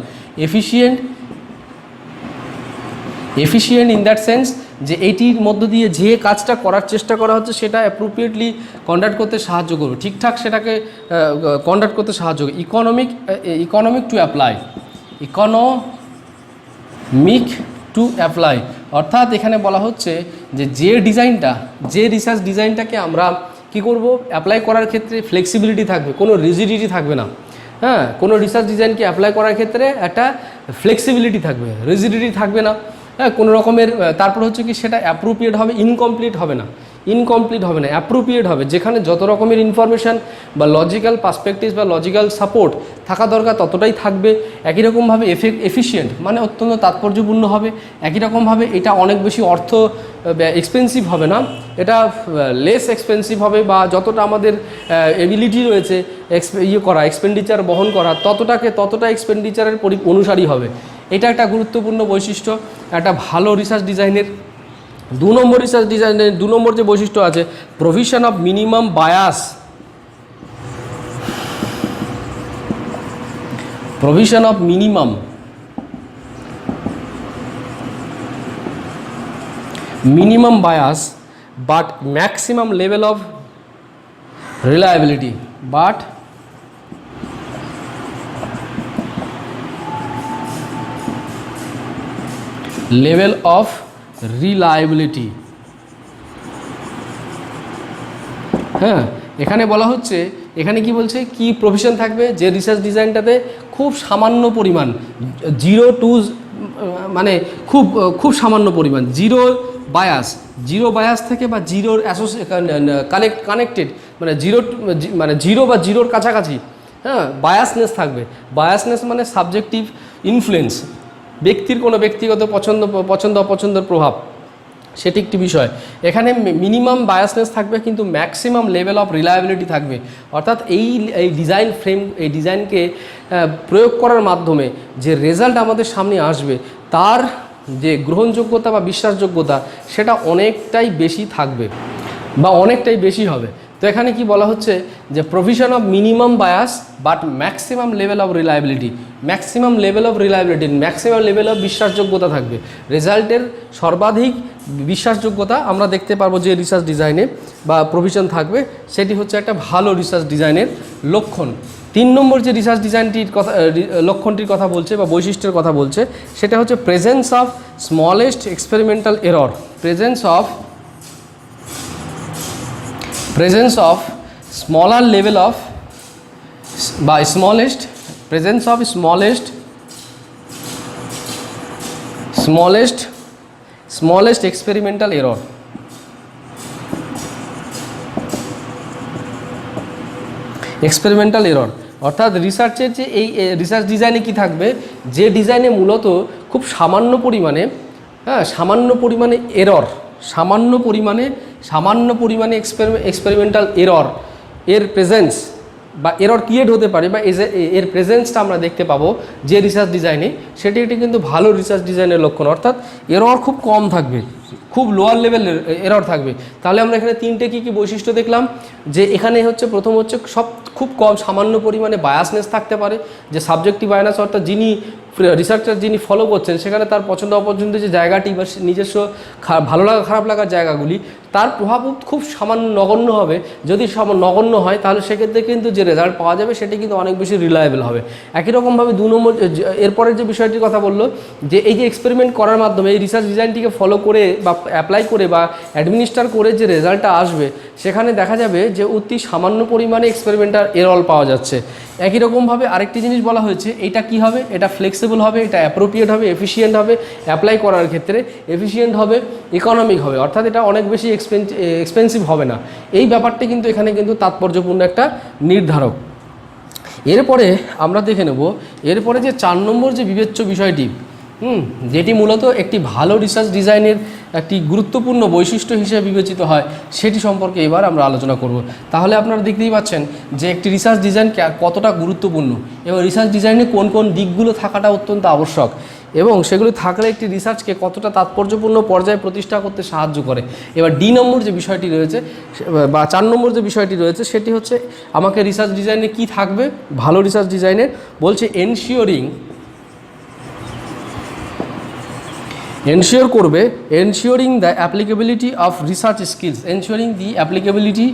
এফিশিয়েন্ট ইন দ্যাট সেন্স যে এইটির মধ্য দিয়ে যে কাজটা করার চেষ্টা করা হচ্ছে সেটা অ্যাপ্রোপ্রিয়েটলি কন্ডাক্ট করতে সাহায্য করবে, ঠিকঠাক সেটাকে কন্ডাক্ট করতে সাহায্য করবে। ইকোনমিক টু অ্যাপ্লাই অর্থাৎ এখানে বলা হচ্ছে যে রিসার্চ ডিজাইনটাকে আমরা কি করব, অ্যাপ্লাই করার ক্ষেত্রে ফ্লেক্সিবিলিটি থাকবে, কোনো রিজিডিটি থাকবে না। হ্যাঁ, কোনো রিসার্চ ডিজাইনকে অ্যাপ্লাই করার ক্ষেত্রে একটা ফ্লেক্সিবিলিটি থাকবে, রিজিডিটি থাকবে না। হ্যাঁ, কোনো রকমের তারপর হচ্ছে কি সেটা অ্যাপ্রোপ্রিয়েট হবে, ইনকমপ্লিট হবে না, অ্যাপ্রোপ্রিয়েট হবে, যেখানে যত রকমের ইনফরমেশান বা লজিক্যাল পার্সপেক্টিভ বা লজিক্যাল সাপোর্ট থাকা দরকার ততটাই থাকবে। একই রকমভাবে এফিশিয়েন্ট মানে অত্যন্ত তাৎপর্যপূর্ণ হবে। একই রকমভাবে এটা অনেক বেশি এক্সপেন্সিভ হবে না, এটা লেস এক্সপেন্সিভ হবে, বা যতটা আমাদের এবিলিটি রয়েছে এক্সপেন্ডিচার বহন করা ততটা এক্সপেন্ডিচারের অনুসারী হবে। এটা একটা গুরুত্বপূর্ণ বৈশিষ্ট্য একটা ভালো রিসার্চ ডিজাইনের। 2 নম্বর রিসার্চ ডিজাইনের 2 নম্বর যে বৈশিষ্ট্য আছে, provision of minimum bias. Provision of minimum bias but maximum level of reliability হ্যাঁ, এখানে বলা হচ্ছে, এখানে কি বলছে, কি প্রভিশন থাকবে যে রিসার্চ ডিজাইনটাতে খুব সামান্য পরিমাণ মানে খুব সামান্য পরিমাণ জিরো বায়াস থেকে বা জিরোর কানেক্টেড মানে জিরো বা জিরোর কাছাকাছি। হ্যাঁ, বায়াসনেস থাকবে। বায়াসনেস মানে সাবজেক্টিভ ইনফ্লুয়েন্স, ব্যক্তির কোনো ব্যক্তিগত পছন্দ অপছন্দের প্রভাব, সেটি একটি বিষয়। এখানে মিনিমাম বায়াসনেস থাকবে কিন্তু ম্যাক্সিমাম লেভেল অফ রিলায়েবিলিটি থাকবে। অর্থাৎ এই ডিজাইনকে প্রয়োগ করার মাধ্যমে যে রেজাল্ট আমাদের সামনে আসবে তার যে গ্রহণযোগ্যতা বা বিশ্বাসযোগ্যতা সেটা অনেকটাই বেশি থাকবে বা অনেকটাই বেশি হবে। তো এখানে কি বলা হচ্ছে যে provision of minimum bias but maximum level of reliability, maximum level of বিশ্বাসযোগ্যতা থাকবে। রেজাল্টের সর্বাধিক বিশ্বাসযোগ্যতা আমরা দেখতে পারবো যে রিসার্চ ডিজাইনে বা প্রভিশন থাকবে, সেটি হচ্ছে একটা ভালো রিসার্চ ডিজাইনের লক্ষণ। 3 নম্বর যে রিসার্চ ডিজাইনটির লক্ষণটির কথা বলছে বা বৈশিষ্ট্যের কথা বলছে সেটা হচ্ছে presence of smallest experimental error. Presence of smaller level of বা স্মলেস্ট এক্সপেরিমেন্টাল এরর। অর্থাৎ রিসার্চের যে এই রিসার্চ ডিজাইনে কি থাকবে, যে ডিজাইনে মূলত খুব সামান্য পরিমাণে এক্সপেরিমেন্টাল এরর এর প্রেজেন্স বা এরর ক্রিয়েট হতে পারে বা এর প্রেজেন্সটা আমরা দেখতে পাবো যে রিসার্চ ডিজাইনে, সেটি একটি কিন্তু ভালো রিসার্চ ডিজাইনের লক্ষণ। অর্থাৎ এরর খুব কম থাকবে, খুব লোয়ার লেভেলের এরর থাকবে। তাহলে আমরা এখানে 3টে কী বৈশিষ্ট্য দেখলাম, যে এখানে হচ্ছে প্রথম হচ্ছে খুব কম সামান্য পরিমাণে বায়াসনেস থাকতে পারে, যে সাবজেক্টিভ বায়াস অর্থাৎ রিসার্চার যিনি ফলো করছেন সেখানে তার পছন্দ অপছন্দের যে জায়গাটি বা নিজস্ব ভালো লাগা খারাপ লাগার জায়গাগুলি তার প্রভাব খুব নগণ্য হবে। যদি নগণ্য হয় তাহলে সেক্ষেত্রে কিন্তু যে রেজাল্ট পাওয়া যাবে সেটি কিন্তু অনেক বেশি রিলায়েবল হবে। একই রকমভাবে 2 নম্বর এরপরের যে বিষয়টির কথা বললো, যে এই যে এক্সপেরিমেন্ট করার মাধ্যমে এই রিসার্চ ডিজাইনটিকে ফলো করে বা অ্যাপ্লাই করে বা অ্যাডমিনিস্টার করে যে রেজাল্টটা আসবে সেখানে দেখা যাবে যে অতি সামান্য পরিমাণে এক্সপেরিমেন্টাল এরর পাওয়া যাচ্ছে। একই রকমভাবে আরেকটি জিনিস বলা হয়েছে, এটা কি হবে, এটা ফ্লেক্সিবল হবে, এটা অ্যাপ্রোপ্রিয়েট হবে, এফিশিয়েন্ট হবে, অ্যাপ্লাই করার ক্ষেত্রে এফিশিয়েন্ট হবে, ইকোনমিক হবে, অর্থাৎ এটা অনেক বেশি এক্সপেন্সিভ হবে না। এই ব্যাপারটি কিন্তু এখানে কিন্তু তাৎপর্যপূর্ণ একটা নির্ধারক। এরপরে আমরা দেখে নেব এরপরে যে 4 নম্বর যে বিবেচ্য বিষয়টি, যেটি মূলত একটি ভালো রিসার্চ ডিজাইনের একটি গুরুত্বপূর্ণ বৈশিষ্ট্য হিসেবে বিবেচিত হয়, সেটি সম্পর্কে এবার আমরা আলোচনা করব। তাহলে আপনারা দেখতেই পাচ্ছেন যে একটি রিসার্চ ডিজাইন কতটা গুরুত্বপূর্ণ এবং রিসার্চ ডিজাইনে কোন কোন দিকগুলো থাকাটা অত্যন্ত আবশ্যক। এবং সেগুলি থাকলে একটি রিসার্চকে কতটা তাৎপর্যপূর্ণ পর্যায়ে প্রতিষ্ঠা করতে সাহায্য করে। এবার ডি নম্বর যে বিষয়টি রয়েছে বা 4 নম্বর যে বিষয়টি রয়েছে সেটি হচ্ছে আমাকে রিসার্চ ডিজাইনে কি থাকবে, ভালো রিসার্চ ডিজাইনের বলছে এনশিওর করবে ensuring the applicability of research skills, ensuring the applicability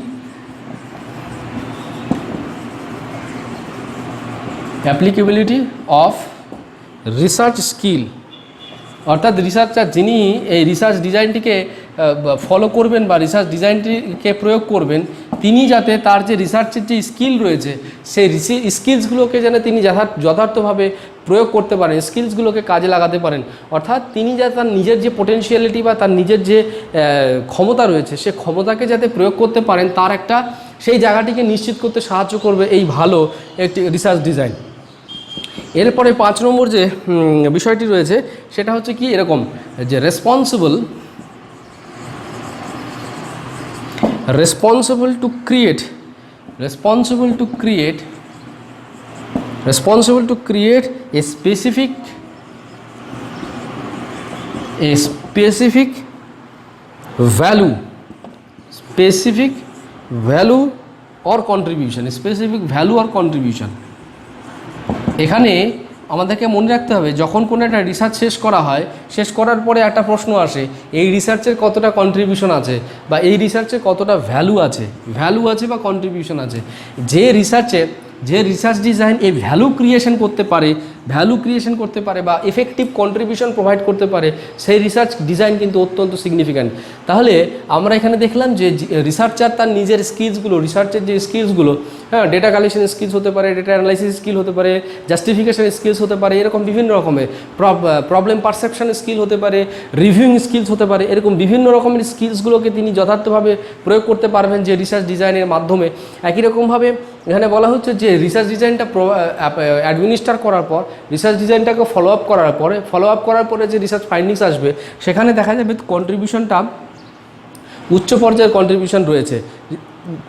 of research skill, অর্থাৎ রিসার্চার যিনি এই রিসার্চ ডিজাইনটিকে ফলো করবেন বা রিসার্চ ডিজাইনটিকে প্রয়োগ করবেন, তিনি যাতে তার যে রিসার্চের যে স্কিল রয়েছে সেই স্কিলসগুলোকে যেন তিনি যথার্থভাবে প্রয়োগ করতে পারেন, স্কিলসগুলোকে কাজে লাগাতে পারেন। অর্থাৎ তিনি যাতে তার নিজের যে পোটেনশিয়ালিটি বা তার নিজের যে ক্ষমতা রয়েছে সে ক্ষমতাকে যাতে প্রয়োগ করতে পারেন, তার একটা সেই জায়গাটিকে নিশ্চিত করতে সাহায্য করবে এই ভালো একটি রিসার্চ ডিজাইন। এরপরে 5 নম্বর যে বিষয়টি রয়েছে সেটা হচ্ছে কি এরকম যে responsible to create a specific value or contribution। এখানে আমাদেরকে মনে রাখতে হবে যখন কোনো একটা রিসার্চ শেষ করা হয়, শেষ করার পরে একটা প্রশ্ন আসে এই রিসার্চের কতটা কন্ট্রিবিউশন আছে বা এই রিসার্চের কতটা ভ্যালু আছে বা কন্ট্রিবিউশন আছে। যে রিসার্চ ডিজাইন এই ভ্যালু ক্রিয়েশন করতে পারে বা এফেক্টিভ কন্ট্রিবিউশন প্রোভাইড করতে পারে, সেই রিসার্চ ডিজাইন কিন্তু অত্যন্ত সিগনিফিক্যান্ট। তাহলে আমরা এখানে দেখলাম যে রিসার্চার তার নিজের স্কিলসগুলো, রিসার্চের যে স্কিলসগুলো, হ্যাঁ, ডেটা কালেকশন স্কিলস হতে পারে, ডেটা অ্যানালাইসিস স্কিল হতে পারে, জাস্টিফিকেশন স্কিলস হতে পারে, এরকম বিভিন্ন রকমের প্রবলেম পারসেপশন স্কিল হতে পারে, রিভিউইং স্কিলস হতে পারে, এরকম বিভিন্ন রকমের স্কিলসগুলোকে তিনি যথার্থভাবে প্রয়োগ করতে পারবেন যে রিসার্চ ডিজাইনের মাধ্যমে। একই রকমভাবে এখানে বলা হচ্ছে যে রিসার্চ ডিজাইনটা অ্যাডমিনিস্টার করার পর, রিসার্চ ডিজাইনটাকে ফলো আপ করার পরে যে রিসার্চ ফাইন্ডিংস আসবে সেখানে দেখা যাবে কন্ট্রিবিউশনটা উচ্চ পর্যায়ের কন্ট্রিবিউশন রয়েছে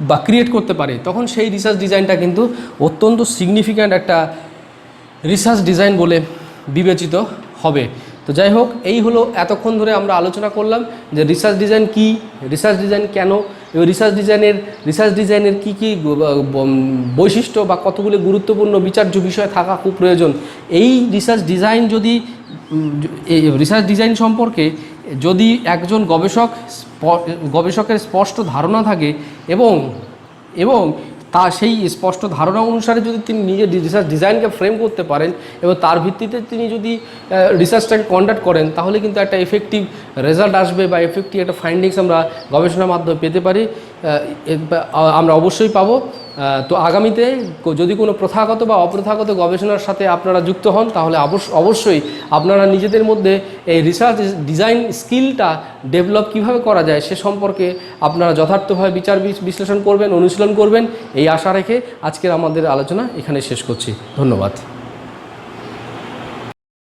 বা ক্রিয়েট করতে পারে, তখন সেই রিসার্চ ডিজাইনটা কিন্তু অত্যন্ত সিগনিফিক্যান্ট একটা রিসার্চ ডিজাইন বলে বিবেচিত হবে। তো যাই হোক, এই হলো এতক্ষণ ধরে আমরা আলোচনা করলাম যে রিসার্চ ডিজাইন কী, রিসার্চ ডিজাইন কেন, এবং রিসার্চ ডিজাইনের কী কী বৈশিষ্ট্য বা কতগুলো গুরুত্বপূর্ণ বিচার্য বিষয় থাকা খুব প্রয়োজন। এই রিসার্চ ডিজাইন সম্পর্কে যদি একজন গবেষকের স্পষ্ট ধারণা থাকে এবং তা সেই স্পষ্ট ধারণা অনুসারে যদি তিনি নিজের রিসার্চ ডিজাইনকে ফ্রেম করতে পারেন এবং তার ভিত্তিতে তিনি যদি রিসার্চটাকে কন্ডাক্ট করেন, তাহলে কিন্তু একটা এফেক্টিভ রেজাল্ট আসবে বা এফেক্টিভ একটা ফাইন্ডিংস আমরা গবেষণার মাধ্যমে পেতে পারি, আমরা অবশ্যই পাবো। তো আগামীতে যদি কোনো প্রথাগত বা অপ্রথাগত গবেষণার সাথে আপনারা যুক্ত হন, তাহলে অবশ্যই আপনারা নিজেদের মধ্যে এই রিসার্চ ডিজাইন স্কিলটা ডেভেলপ কীভাবে করা যায় সে সম্পর্কে আপনারা যথার্থভাবে বিচার বিশ্লেষণ করবেন, অনুশীলন করবেন, এই আশা রেখে আজকের আমাদের আলোচনা এখানে শেষ করছি। ধন্যবাদ।